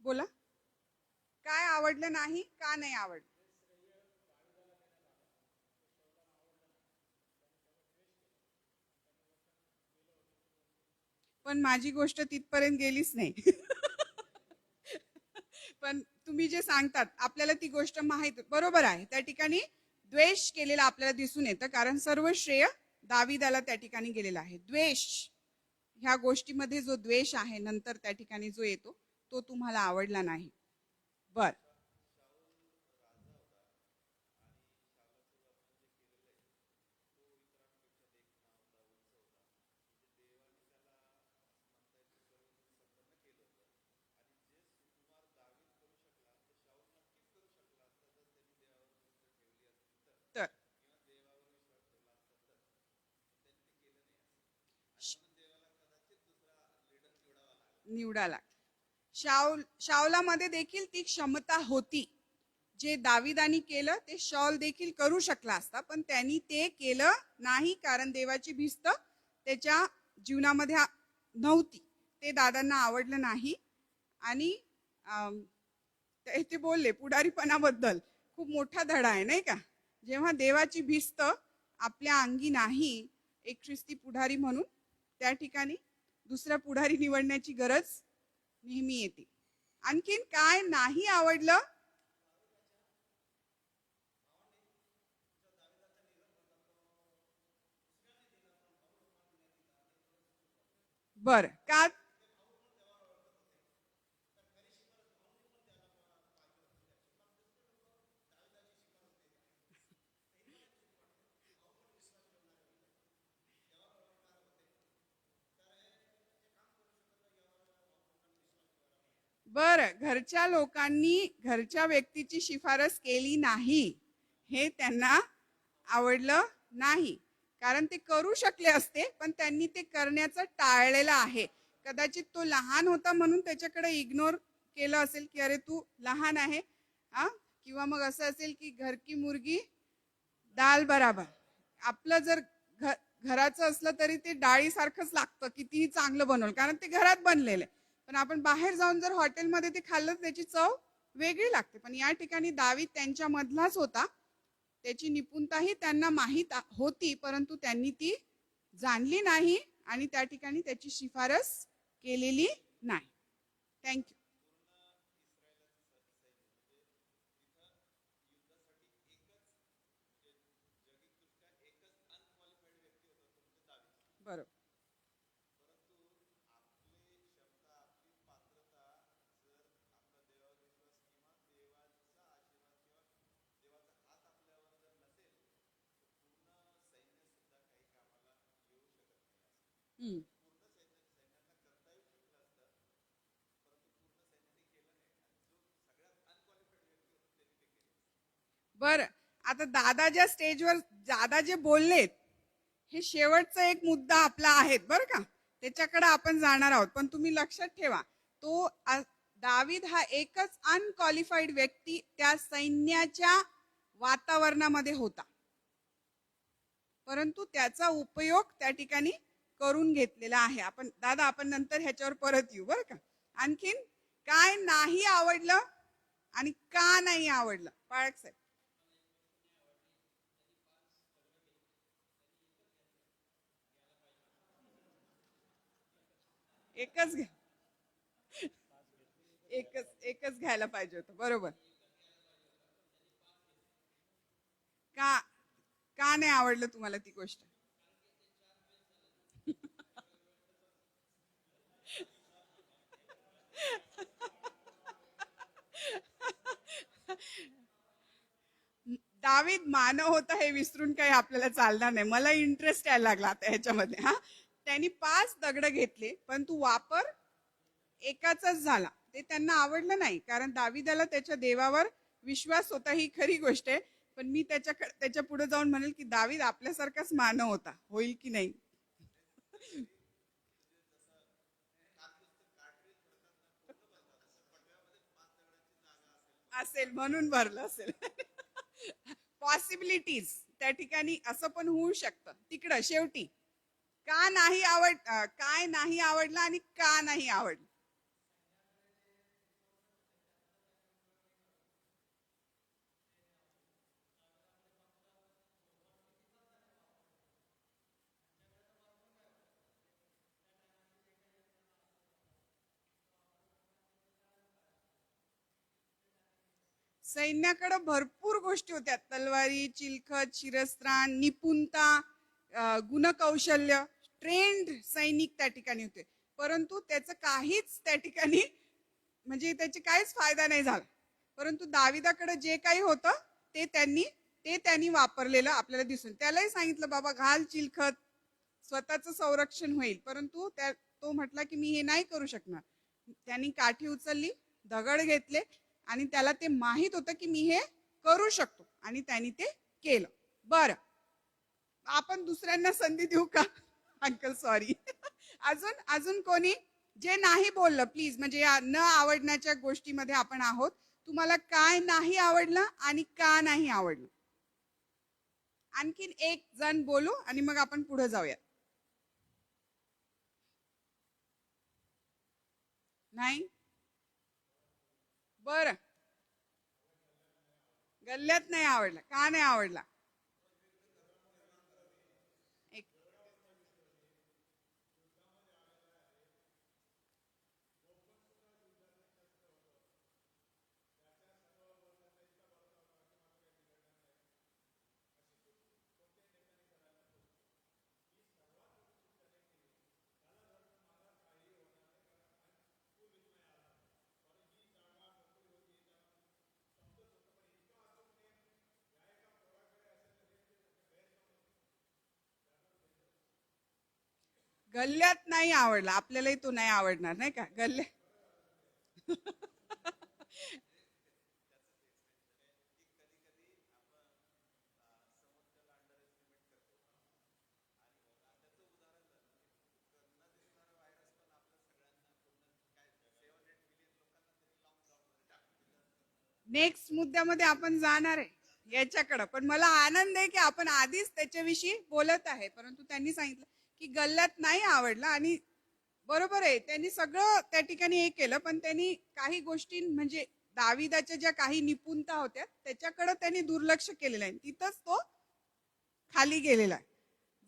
बोला. काय आवडलं नाही, का नाही आवडलं? पण माझी गोष्ट तिथपर्यंत गेलीच नाही. पण तुम्ही जे सांगतात आपल्याला ती गोष्ट माहित बरोबर आहे. त्या ठिकाणी द्वेष केलेला आपल्याला दिसून येतं, कारण सर्व श्रेय दाविदाला त्या ठिकाणी गेलेला आहे. द्वेष ह्या गोष्टीमध्ये जो द्वेष आहे नंतर त्या ठिकाणी जो येतो तो तुम्हाला आवडला नाही. बर, तर निवडाला शाऊलामध्ये देखील ती क्षमता होती. जे दाविदानी केलं ते शाऊल देखील करू शकला असता, पण त्यांनी ते केलं नाही, कारण देवाची भिस्त त्याच्या जीवनामध्ये नव्हती. ते दादांना आवडलं नाही. आणि ते बोलले पुढारीपणाबद्दल खूप मोठा धडा आहे नाही का. जेव्हा देवाची भिस्त आपल्या अंगी नाही, एक ख्रिस्ती पुढारी म्हणून त्या ठिकाणी दुसरा पुढारी निवडण्याची गरज नेहमी येते. आणखीन काय नाही आवडलं? बर, का? बर, घरच्या लोकांनी घरच्या व्यक्तीची शिफारस केली नाही हे त्यांना आवडलं नाही, कारण ते करू शकले असते पण त्यांनी ते करण्याचं टाळलेलं आहे. कदाचित तो लहान होता म्हणून त्याच्याकडे इग्नोर केलं असेल की अरे तू लहान आहे, किंवा मग असं असेल की घर की मुर्गी दाल बराबर. आपलं जर घराचं असलं तरी ते डाळीसारखंच लागतं, कितीही चांगलं बनवलं, कारण ते घरात बनलेलं आहे. पण आपण बाहेर जाऊन जर हॉटेलमध्ये ते खाल्लं त्याची चव वेगळी लागते. पण या ठिकाणी दावीद त्यांच्या मधलाच होता, त्याची निपुणताही त्यांना माहीत होती, परंतु त्यांनी ती जाणली नाही आणि त्या ठिकाणी त्याची शिफारस केलेली नाही. थँक्यू. बरोबर. बर, आता दादा ज्या स्टेजवर दादा जे बोललेत हे शेवटचा एक मुद्दा आपला आहे बर का, त्याच्याकडे आपण जाणार आहोत. पण तुम्ही लक्षात ठेवा, तो दावीद हा एकच अनक्वालिफाईड व्यक्ती त्या सैन्याच्या वातावरणामध्ये होता, परंतु त्याचा उपयोग त्या ठिकाणी करून घेतलेला आहे. आपण दादा आपण नंतर ह्याच्यावर परत येऊ बर का. आणखीन काय नाही आवडलं आणि का नाही आवडलं पाळक साहेब? एकच एकच घ्यायला पाहिजे होतं. बरोबर. का का नाही आवडलं तुम्हाला ती गोष्ट? दावीद मानव होता हे विसरून काही आपल्याला चालणार नाही. मला इंटरेस्ट यायला लागला आता ह्याच्यामध्ये. त्यांनी 5 दगड घेतले, परंतु वापर एकाचाच झाला. ते त्यांना आवडलं नाही, कारण दाविदाला त्याच्या देवावर विश्वास होता, ही खरी गोष्ट आहे. पण मी त्याच्या पुढे जाऊन म्हणेल की दावीद आपल्यासारखाच मानव होता, होईल की नाही? असेल म्हणून भरलं असेल. पॉसिबिलिटीज त्या ठिकाणी असं पण होऊ शकतं. तिकडं शेवटी काय नाही आवडलं आणि का नाही आवडलं. सैन्याकडे भरपूर गोष्टी होत्या. तलवारी, चिलखत, शिरस्त्राण, निपुणता, गुणकौशल्य, ट्रेंड सैनिक त्या ठिकाणी होते. परंतु त्याचं काहीच त्या ठिकाणी म्हणजे त्याचे काहीच फायदा नाही झाला. परंतु दाविदाकडे जे काही होतं ते त्यांनी वापरलेलं आपल्याला दिसून. त्यालाही सांगितलं बाबा घाल चिलखत, स्वतःचं संरक्षण होईल. परंतु तो म्हटला की मी हे नाही करू शकणार. त्यांनी काठी उचलली, दगड घेतले आणि त्याला ते माहित होतं की मी हे करू शकतो आणि त्यांनी ते केलं. बरं, आपण दुसऱ्यांना संधी देऊ का? Uncle sorry. अजून कोणी जे नाही बोललं प्लीज. म्हणजे या न आवडण्याच्या गोष्टीमध्ये आपण आहोत. तुम्हाला काय नाही आवडलं आणि का नाही आवडलं? आणखीन एक जण बोलू आणि मग आपण पुढे जाऊया. नाही? बर, गल्ल्यात नाही आवडला. का नाही आवडला? एक गल्ल्यात नाही आवडला. आपल्यालाही तो नाही आवडणार नाही का? गल्ल्या नेक्स्ट मुद्द्यामध्ये आपण जाणार आहे याच्याकडे. पण मला आनंद आहे की आपण आधीच त्याच्याविषयी बोलत आहे. परंतु त्यांनी सांगितलं की गल्ल्यात नाही आवडला आणि बरोबर आहे. त्यांनी सगळं त्या ठिकाणी हे केलं. पण त्यांनी काही गोष्टी म्हणजे दाविदाच्या ज्या काही निपुणता होत्या त्याच्याकडे त्यांनी दुर्लक्ष केलेलं आहे. तिथंच तो खाली गेलेला आहे.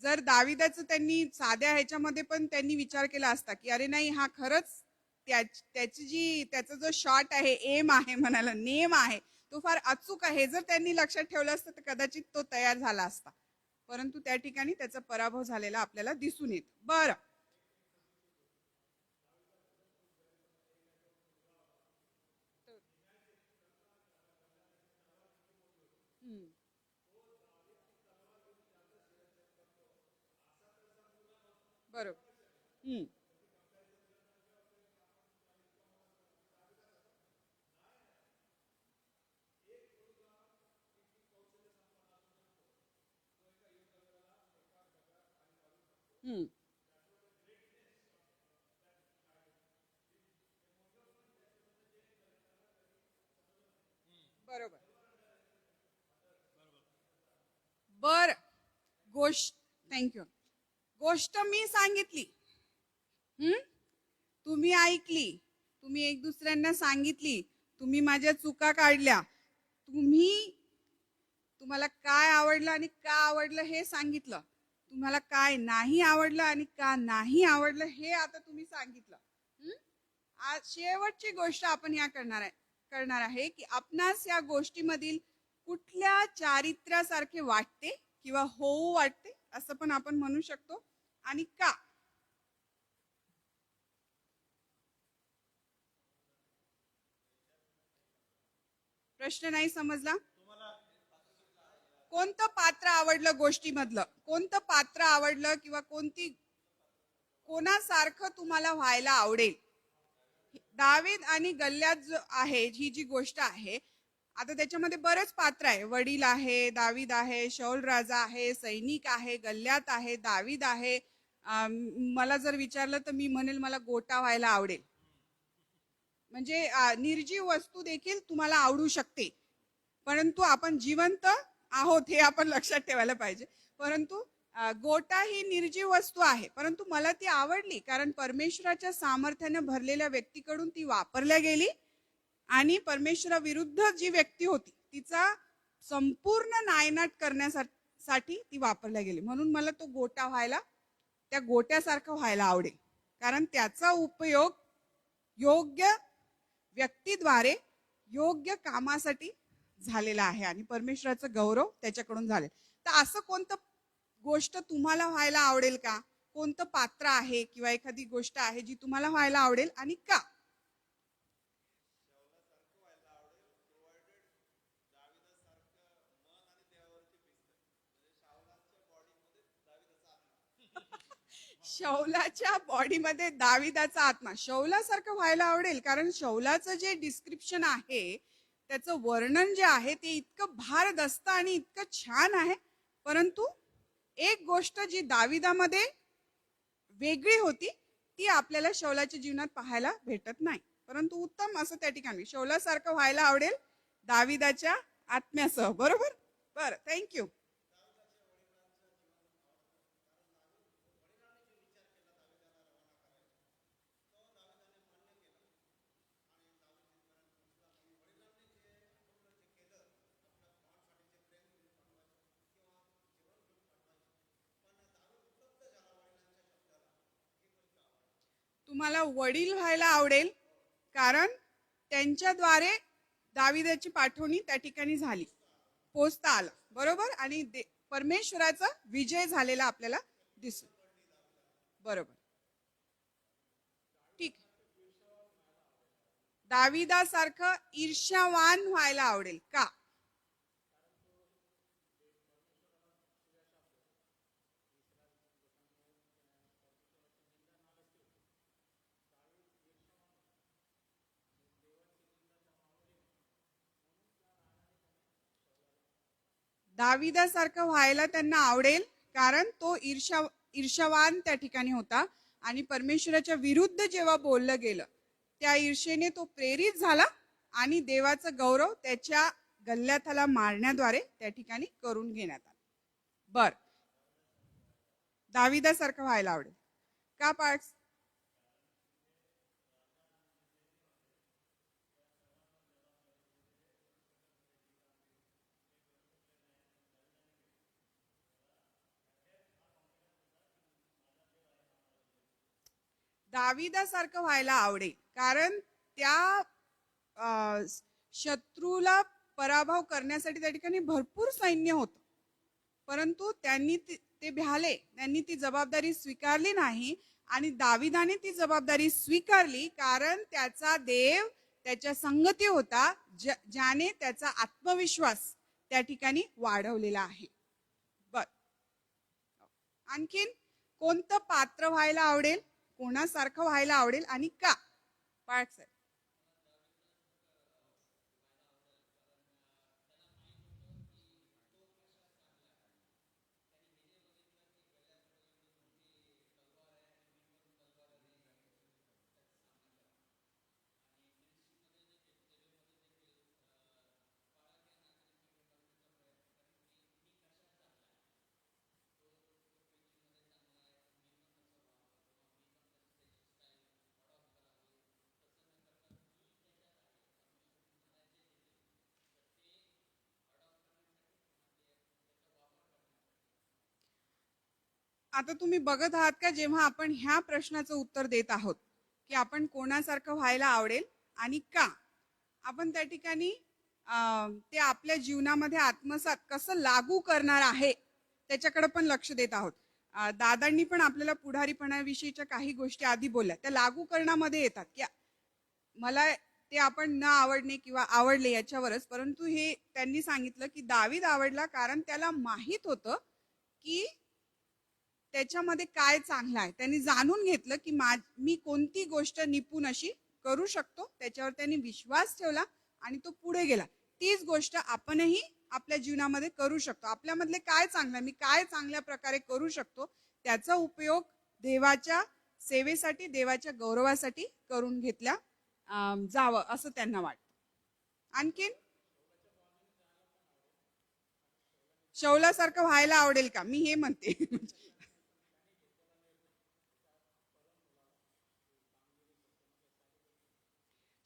जर दाविदाचं त्यांनी साध्या ह्याच्यामध्ये पण त्यांनी विचार केला असता की अरे नाही हा खरंच त्याचा जो शॉट आहे, एम आहे, म्हणाला नेम आहे, तो फार अचूक आहे. जर त्यांनी लक्षात ठेवलं असतं तर कदाचित तो तयार झाला असता. परंतु त्या ठिकाणी त्याचा पराभव झालेला आपल्याला दिसून येत. बरं, बरोबर. बरोबर. बर, गोष्ट थँक्यू. गोष्ट मी सांगितली, तुम्ही ऐकली, तुम्ही एक दुसऱ्यांना सांगितली, तुम्ही माझ्या चुका काढल्या, तुम्हाला काय आवडलं आणि का आवडलं हे सांगितलं, तुम्हाला काय नाही आवडलं आणि का नाही आवडलं हे आता तुम्ही सांगितलं. आज शेवटची गोष्ट आपण या करणार आहे की आपणास या गोष्टीमधील कुठल्या चारित्र्यासारखे वाटते किंवा होऊ वाटते असं पण आपण म्हणू शकतो आणि का. प्रश्न नाही समजला? कोणतं पात्र आवडलं गोष्टीमधलं? कोणतं पात्र आवडलं किंवा कोणासारखं तुम्हाला व्हायला आवडेल? दावीद आणि गल्ल्यात जो आहे ही जी गोष्ट आहे, आता त्याच्यामध्ये बरेच पात्र आहे. वडील आहे, दावीद आहे, शौल राजा आहे, सैनिक आहे, गल्ल्यात आहे, दावीद आहे. मला जर विचारलं तर मी म्हणेल मला गोटा व्हायला आवडेल. म्हणजे निर्जीव वस्तू देखील तुम्हाला आवडू शकते, परंतु आपण जिवंत आहोत हे आपण लक्षात ठेवायला पाहिजे. परंतु गोटा ही निर्जीव वस्तू आहे, परंतु मला ती आवडली कारण परमेश्वराच्या सामर्थ्याने भरलेल्या व्यक्तीकडून ती वापरल्या गेली आणि परमेश्वराविरुद्ध जी व्यक्ती होती तिचा संपूर्ण नायनाट करण्यासाठी ती वापरल्या गेली. म्हणून मला तो गोटा व्हायला, त्या गोट्यासारखं व्हायला आवडेल, कारण त्याचा उपयोग योग्य व्यक्तीद्वारे योग्य कामासाठी झालेला आहे आणि परमेश्वराचं गौरव त्याच्याकडून झाले. तर असं कोणतं गोष्ट तुम्हाला व्हायला आवडेल का? कोणतं पात्र आहे किंवा एखादी गोष्ट आहे जी तुम्हाला व्हायला आवडेल आणि का? शौलाच्या बॉडीमध्ये दाविदाचा आत्मा. शौलासारखं व्हायला आवडेल कारण शौलाचं जे डिस्क्रिप्शन आहे, त्याचं वर्णन जे आहे ते इतकं भारदस्त आणि इतकं छान आहे. परंतु एक गोष्ट जी दाविदामध्ये वेगळी होती ती आपल्याला शौलाच्या जीवनात पाहायला भेटत नाही. परंतु उत्तम असं त्या ठिकाणी शौलासारखं व्हायला आवडेल दाविदाच्या आत्म्यासह. बरोबर. बरं, थँक्यू. तुम्हाला वडील व्हायला आवडेल कारण त्यांच्याद्वारे दाविदाची पाठवणी त्या ठिकाणी झाली, पोचता आला. बरोबर. आणि परमेश्वराचा विजय झालेला आपल्याला दिसतो. बरोबर. ठीक. दाविदासारखं ईर्ष्यावान व्हायला आवडेल का? दाविदासारखं व्हायला त्यांना आवडेल कारण तो ईर्ष्यावान त्या ठिकाणी होता आणि परमेश्वराच्या विरुद्ध जेव्हा बोललं गेलं त्या ईर्षेने तो प्रेरित झाला आणि देवाचं गौरव त्याच्या गल्ल्याथाला मारण्याद्वारे त्या ठिकाणी करून घेण्यात आला. बर. दाविदासारखं व्हायला आवडेल का पार्ट्स? दाविदासारखं व्हायला आवडेल कारण त्या शत्रूला पराभव करण्यासाठी त्या ठिकाणी भरपूर सैन्य होतं, परंतु त्यांनी ते भ्याले, त्यांनी ती जबाबदारी स्वीकारली नाही आणि दाविदाने ती जबाबदारी स्वीकारली कारण त्याचा देव त्याच्या संगती होता, ज्याने त्याचा आत्मविश्वास त्या ठिकाणी वाढवलेला आहे. बर. आणखीन कोणतं पात्र व्हायला आवडेल, कोणासारखं व्हायला आवडेल आणि का? पार्थ सर. आता तुम्ही बघत आहात का, जेव्हा आपण ह्या प्रश्नाचं उत्तर देत आहोत की आपण कोणासारखं व्हायला आवडेल आणि का, आपण त्या ठिकाणी ते आपल्या जीवनामध्ये आत्मसात कसं लागू करणार आहे त्याच्याकडे पण लक्ष देत आहोत. दादांनी पण आपल्याला पुढारीपणाविषयीच्या काही गोष्टी आधी बोलल्या, त्या लागू करण्यामध्ये येतात की मला ते आपण न आवडणे किंवा आवडले याच्यावरच, परंतु हे त्यांनी सांगितलं की दावीद आवडला कारण त्याला माहित होतं की त्याच्यामध्ये काय चांगलं आहे. त्यांनी जाणून घेतलं की मी कोणती गोष्ट निपुण अशी करू शकतो, त्याच्यावर त्यांनी विश्वास ठेवला आणि तो पुढे गेला. तीच गोष्ट आपणही आपल्या जीवनामध्ये करू शकतो. आपल्यामधले काय चांगलं, मी काय चांगल्या प्रकारे करू शकतो, त्याचा उपयोग देवाच्या सेवेसाठी, देवाच्या गौरवासाठी करून घेतला जावं असं त्यांना वाटतं. आणखीन शौलासारखं व्हायला आवडेल का, मी हे म्हणते.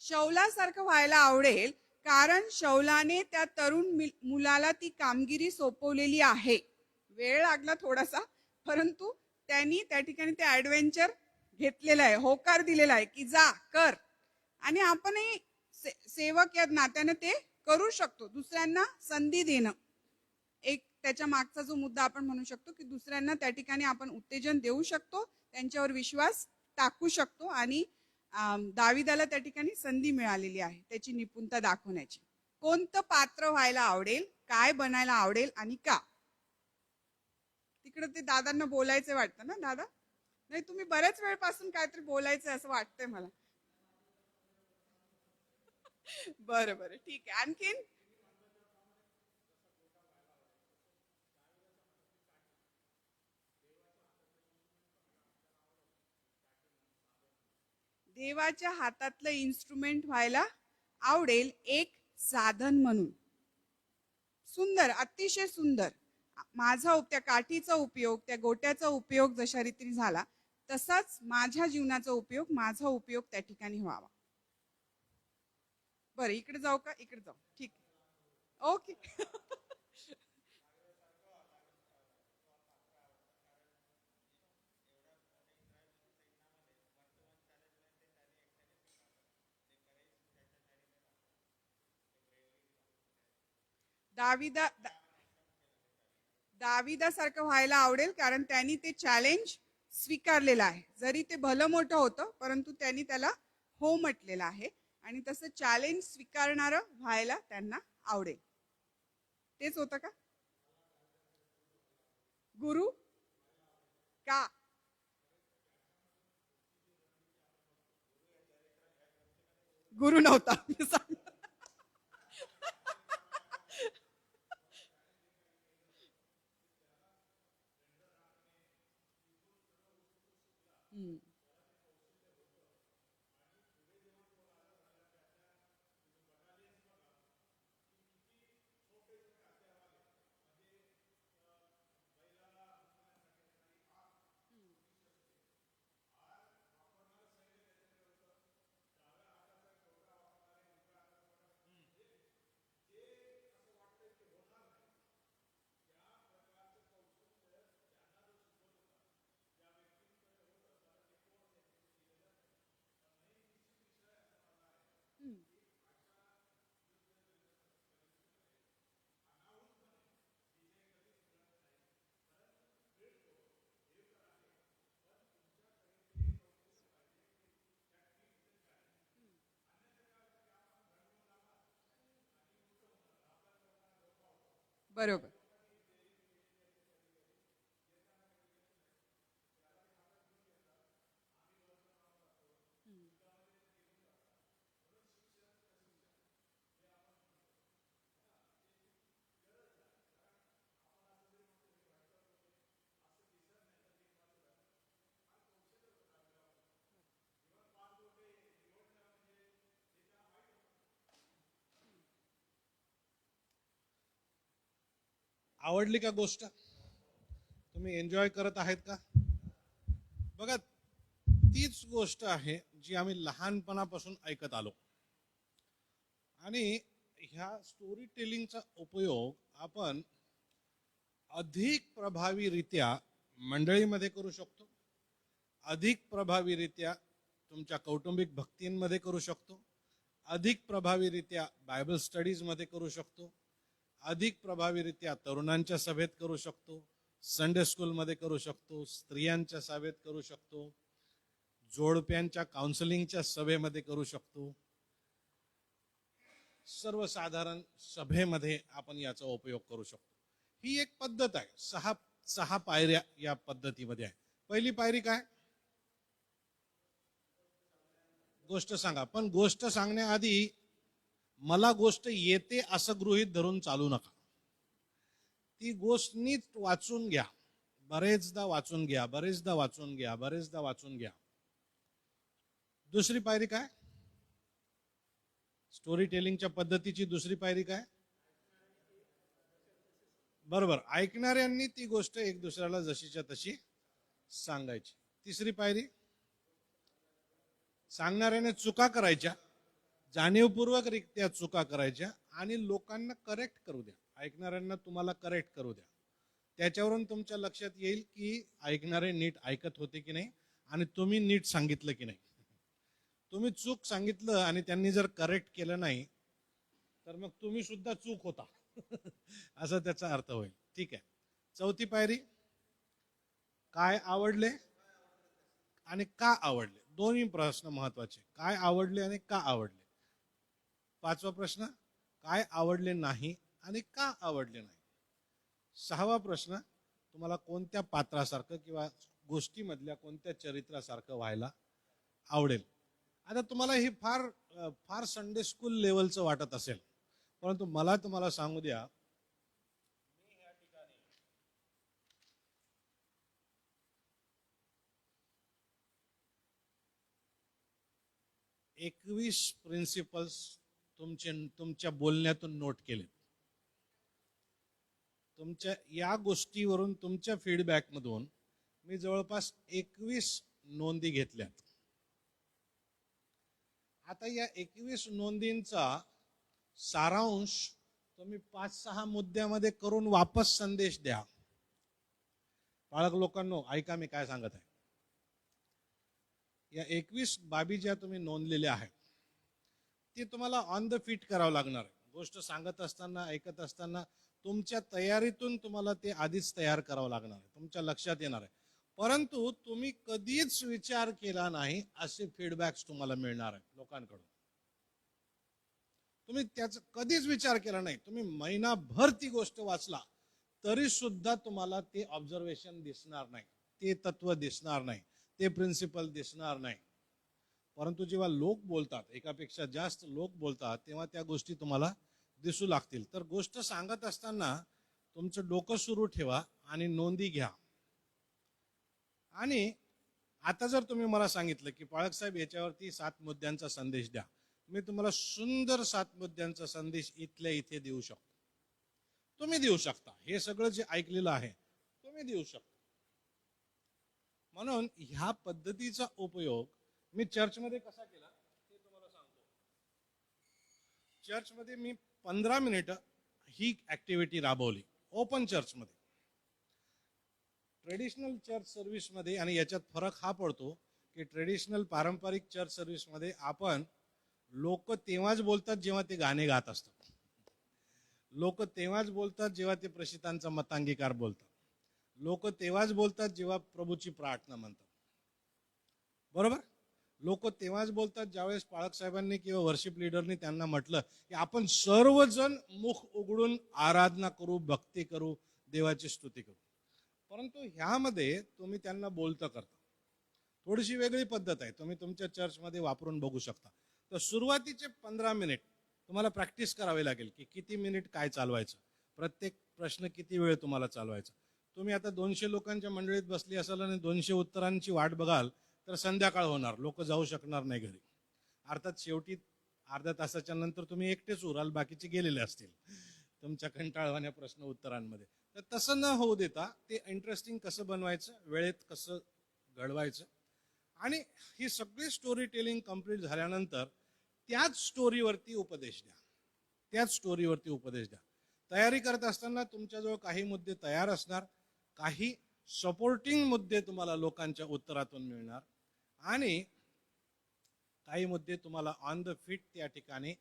शौलासारखं व्हायला आवडेल, कारण शौलाने त्या तरुण मुलाला ती कामगिरी सोपवलेली आहे. वेळ लागला थोडासा, परंतु त्यांनी त्या ठिकाणी ते ऍडव्हेंचर घेतलेलं आहे, होकार दिलेला आहे की जा कर. आणि आपणही सेवक या नात्याने ते करू शकतो. दुसऱ्यांना संधी देणं एक त्याच्या मागचा जो मुद्दा आपण म्हणू शकतो की दुसऱ्यांना त्या ठिकाणी आपण उत्तेजन देऊ शकतो, त्यांच्यावर विश्वास टाकू शकतो. आणि दाविदाला त्या ठिकाणी संधी मिळालेली आहे त्याची निपुणता दाखवण्याची. कोणतं पात्र व्हायला आवडेल, काय बनायला आवडेल आणि का? तिकडे ते दादांना बोलायचं वाटतं ना. दादा, नाही तुम्ही बऱ्याच वेळपासून काहीतरी बोलायचं असं वाटतंय मला. बरं बरं, ठीक आहे. आणखीन देवाच्या हातातलं इन्स्ट्रुमेंट व्हायला आवडेल, एक साधन म्हणून. सुंदर, अतिशय सुंदर. माझा त्या काठीचा उपयोग, त्या गोट्याचा उपयोग जशा रीतीने झाला, तसाच माझ्या जीवनाचा उपयोग, माझा उपयोग त्या ठिकाणी व्हावा. बरं, इकडे जाऊ का? इकडे जाऊ, ठीक आहे, ओके. दाविदासारखं व्हायला आवडेल, कारण त्यांनी ते चॅलेंज स्वीकारलेलं आहे. जरी ते भलं मोठं होतं, परंतु त्यांनी त्याला हो म्हटलेलं आहे. आणि तसं चॅलेंज स्वीकारणारं व्हायला त्यांना आवडेल. तेच होतं का? गुरु का? गुरु नव्हता. बरोबर. आवडली का गोष्ट? तुम्ही एन्जॉय करत आहेत का? बघा, तीच गोष्ट आहे जी आम्ही लहानपणापासून ऐकत आलो. आणि ह्या स्टोरी टेलिंगचा उपयोग आपण अधिक प्रभावीरित्या मंडळीमध्ये करू शकतो, अधिक प्रभावीरित्या तुमच्या कौटुंबिक भक्तींमध्ये करू शकतो, अधिक प्रभावीरित्या बायबल स्टडीजमध्ये करू शकतो, अधिक प्रभावीरित्या तरुणांच्या सभेत करू शकतो, संडे स्कूलमध्ये करू शकतो, स्त्रियांच्या सभेत करू शकतो, जोडप्यांच्या काउन्सिलिंगच्या सभेमध्ये करू शकतो. सर्वसाधारण सभेमध्ये आपण याचा उपयोग करू शकतो. ही एक पद्धत आहे. सहा पायऱ्या या पद्धतीमध्ये आहे. पहिली पायरी काय? गोष्ट सांगा. पण गोष्ट सांगण्याआधी मला गोष्ट येते असं गृहीत धरून चालू नका. ती गोष्ट नीट वाचून घ्या, बरेचदा वाचून घ्या, बरेचदा वाचून घ्या, बरेचदा वाचून घ्या. दुसरी पायरी काय? स्टोरी टेलिंगच्या पद्धतीची दुसरी पायरी काय? बरोबर, ऐकणाऱ्यांनी ती गोष्ट एक दुसऱ्याला जशीच्या तशी सांगायची. तिसरी पायरी, सांगणाऱ्याने चुका करायच्या, जाणीवपूर्वक रित्या चुका करायच्या आणि लोकांना करेक्ट करू द्या. ऐकणाऱ्यांना तुम्हाला करेक्ट करू द्या. त्याच्यावरून तुमच्या लक्षात येईल की ऐकणारे नीट ऐकत होते की नाही आणि तुम्ही नीट सांगितलं की नाही. तुम्ही चूक सांगितलं आणि त्यांनी जर करेक्ट केलं नाही तर मग तुम्ही सुद्धा चूक होता असं त्याचा अर्थ होईल. ठीक आहे. चौथी पायरी, काय आवडले आणि का आवडले. दोन्ही प्रश्न महत्वाचे, काय आवडले आणि का आवडले. पाचवा प्रश्न, काय आवडले नाही आणि का आवडले नाही. सहावा प्रश्न, तुम्हाला कोणत्या पात्रासारखं किंवा गोष्टीमधल्या कोणत्या चरित्रासारखं व्हायला आवडेल. आता तुम्हाला हे फार फार संडे स्कूल लेवलचं वाटत असेल, परंतु मला तुम्हाला सांगू द्या, मी या ठिकाणी 21 प्रिन्सिपल्स तुमच्या बोलण्यातून नोट केले. तुमच्या या गोष्टीवरून तुमच्या फीडबॅक मधून मी जवळपास 21 नोंदी घेतल्यात. आता या 21 नोंदींचा सारांश तुम्ही 5-6 मुद्द्यामध्ये करून वापस संदेश द्या. बाळक लोकांनो ऐका मी काय सांगत आहे. या 21 बाबी ज्या तुम्ही नोंदलेल्या आहेत ते तुम्हाला ऑन द फीट करावं लागणार आहे. गोष्ट सांगत असताना ऐकत असताना तुमच्या तयारीतून तुम्हाला ते आधीच तयार करावं लागणार आहे, तुमच्या लक्षात येणार आहे. परंतु तुम्ही कधीच विचार केला नाही असे फीडबॅक्स तुम्हाला मिळणार आहेत लोकांकडून. तुम्ही त्याचा कधीच विचार केला नाही, तुम्ही महिनाभर ती गोष्ट वाचला तरी सुद्धा तुम्हाला ते ऑब्झर्वेशन दिसणार नाही, ते तत्व दिसणार नाही, ते प्रिन्सिपल दिसणार नाही. परंतु जेव्हा लोक बोलतात, एकापेक्षा जास्त लोक बोलतात, तेव्हा त्या गोष्टी तुम्हाला दिसू लागतील. तर गोष्ट सांगत असताना तुमचं डोकं सुरू ठेवा आणि नोंदी घ्या. आणि आता जर तुम्ही मला सांगितलं की पाळक साहेब याच्यावरती 7 मुद्द्यांचा संदेश द्या, मी तुम्हाला सुंदर 7 मुद्द्यांचा संदेश इथल्या इथे देऊ शकतो. तुम्ही देऊ शकता, हे सगळं जे ऐकलेलं आहे तुम्ही देऊ शकता. म्हणून ह्या पद्धतीचा उपयोग मी चर्चमध्ये कसा केला ते तुम्हाला सांगतो. चर्चमध्ये मी 15 मिनिटं ही ऍक्टिव्हिटी राबवली ओपन चर्चमध्ये. ट्रेडिशनल चर्च सर्व्हिसमध्ये आणि याच्यात फरक हा पडतो की ट्रेडिशनल पारंपरिक चर्च सर्व्हिसमध्ये आपण लोक तेव्हाच बोलतात जेव्हा ते गाणे गात असतात. लोक तेव्हाच बोलतात जेव्हा ते प्रशितांचा मतांगीकार बोलतात. लोक तेव्हाच बोलतात जेव्हा प्रभूची प्रार्थना म्हणतात. बरोबर. लोक तेव्हाच बोलतात ज्यावेळेस पाळक साहेबांनी किंवा वर्शिप लीडरनी त्यांना म्हटलं की आपण सर्वजण मुख उघडून आराधना करू, भक्ती करू, देवाची स्तुती करू. परंतु ह्यामध्ये तुम्ही त्यांना बोलतं करता. थोडीशी वेगळी पद्धत आहे, तुम्ही तुमच्या चर्चमध्ये वापरून बघू शकता. तर सुरुवातीचे 15 मिनिट तुम्हाला प्रॅक्टिस करावी लागेल की किती मिनिट काय चालवायचं, प्रत्येक प्रश्न किती वेळ तुम्हाला चालवायचा. तुम्ही आता 200 लोकांच्या मंडळीत बसली असाल आणि 200 उत्तरांची वाट बघाल तर संध्याकाळ होणार, लोक जाऊ शकणार नाही घरी. अर्थात शेवटी अर्ध्या तासाच्या नंतर तुम्ही एकटेच उराल, बाकीचे गेलेले असतील तुमच्या कंटाळवाण्या प्रश्न उत्तरांमध्ये. तर तसं न होऊ देता ते इंटरेस्टिंग कसं बनवायचं, वेळेत कसं घडवायचं. आणि ही सगळी स्टोरी टेलिंग कंप्लीट झाल्यानंतर त्याच स्टोरीवरती उपदेश द्या. त्याच स्टोरीवरती उपदेश द्या. तयारी करत असताना तुमच्याजवळ काही मुद्दे तयार असणार, काही सपोर्टिंग मुद्दे तुम्हाला लोकांच्या उत्तरातून मिळणार आणि काही मुद्दे तुम्हाला ऑन द फीट त्या ठिकाणी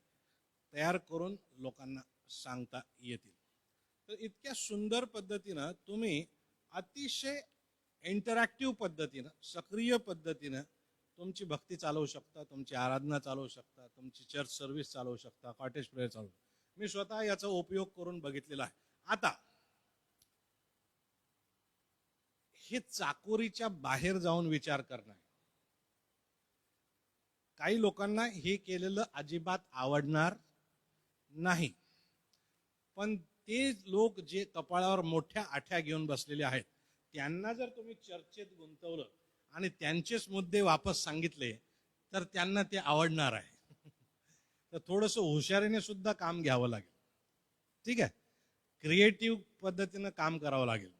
तयार करून लोकांना सांगता येतील. तर इतक्या सुंदर पद्धतीनं तुम्ही अतिशय इंटरॅक्टिव्ह पद्धतीनं, सक्रिय पद्धतीनं तुमची भक्ती चालवू शकता, तुमची आराधना चालवू शकता, तुमची चर्च सर्व्हिस चालवू शकता, कॉटेज प्रेयर चालवू शकता. मी स्वतः याचा उपयोग करून बघितलेला आहे. आता हे चाकोरीच्या बाहेर जाऊन विचार करणं आहे. काही लोकांना हे केलेलं अजिबात आवडणार नाही, पण ते लोक जे कपाळावर मोठ्या आठ्या घेऊन बसलेले आहेत त्यांना जर तुम्ही चर्चेत गुंतवलं आणि त्यांचेच मुद्दे वापस सांगितले तर त्यांना ते आवडणार आहे. तर थोडंसं हुशारीने सुद्धा काम घ्यावं लागेल. ठीक आहे, क्रिएटिव्ह पद्धतीनं काम करावं लागेल.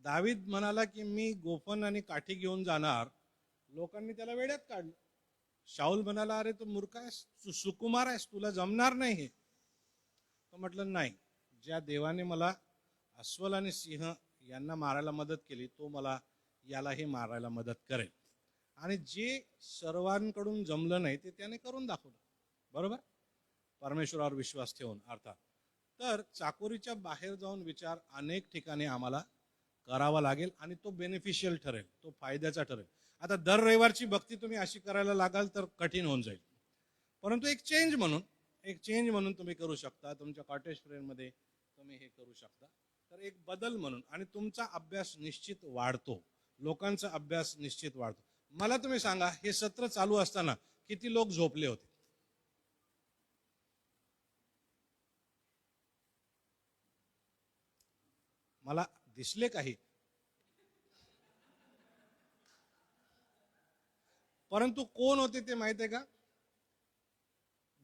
दावीद म्हणाला की मी गोफन आणि काठी घेऊन जाणार, लोकांनी त्याला वेड्यात काढलं. शाऊल म्हणाला अरे तू मूर्ख आहेस, तू सुकुमार आहेस, तुला जमणार नाही हे. तो म्हटलं नाही, ज्या देवाने मला अस्वल आणि सिंह यांना मारायला मदत केली तो मला यालाही मारायला मदत करेल. आणि जे सर्वांकडून जमलं नाही ते त्याने करून दाखवलं. बरोबर, परमेश्वरावर विश्वास ठेवून अर्थात. तर चाकोरीच्या बाहेर जाऊन विचार अनेक ठिकाणी आम्हाला करावा लागेल आणि तो बेनिफिशियल ठरेल, तो फायद्याचा ठरेल. आता दर रविवारची भक्ती तुम्ही अशी करायला लागाल तर कठीण होऊन जाईल. परंतु एक चेंज म्हणून तुम्ही करू शकता. तुमच्या कॉटेज फ्रेंडमध्ये तुम्ही हे करू शकता. तर एक बदल म्हणून, आणि तुमचा अभ्यास निश्चित वाढतो, लोकांचा अभ्यास निश्चित वाढतो. मला तुम्ही सांगा, हे सत्र चालू असताना किती लोक झोपले होते? मला दिसले काही, परंतु कोण होते ते माहिती आहे का?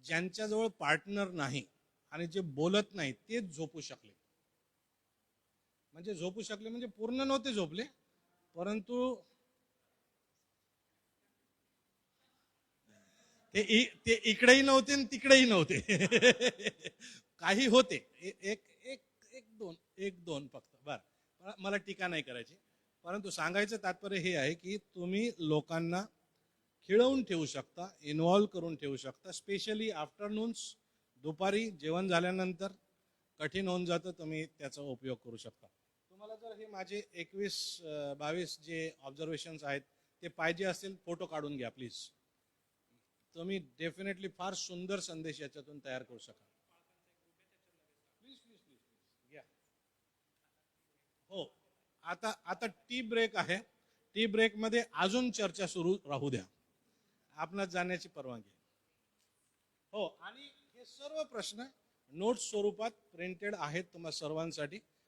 ज्यांच्याजवळ पार्टनर नाही आणि जे बोलत नाही तेच झोपू शकले. म्हणजे झोपू शकले म्हणजे पूर्ण नव्हते झोपले, परंतु ते इकडेही नव्हते आणि तिकडेही नव्हते. काही होते, एक एक एक दोन फक्त. बर, मला टीका नाही करायची, परंतु सांगायचं तात्पर्य हे आहे की तुम्ही लोकांना खिळवून ठेवू शकता, इन्व्हॉल्व करून ठेवू शकता. स्पेशली आफ्टरनून्स, दुपारी जेवण झाल्यानंतर कठीण होऊन जातं, तुम्ही त्याचा उपयोग करू शकता. तुम्हाला जर हे माझे 21-22 जे ऑब्झर्वेशन्स आहेत ते पाहिजे असतील, फोटो काढून घ्या प्लीज. तुम्ही डेफिनेटली फार सुंदर संदेश याच्यातून तयार करू शकाल. प्लीज प्लीज प्लीज प्लीज घ्या. हो, आता टी ब्रेक आहे. टी ब्रेक मध्ये अजून चर्चा सुरू राहू द्या, आपणास जाण्याची परवानगी. हो, आणि हे सर्व प्रश्न नोट्स स्वरूपात प्रिंटेड आहेत तुम्हा सर्वांसाठी.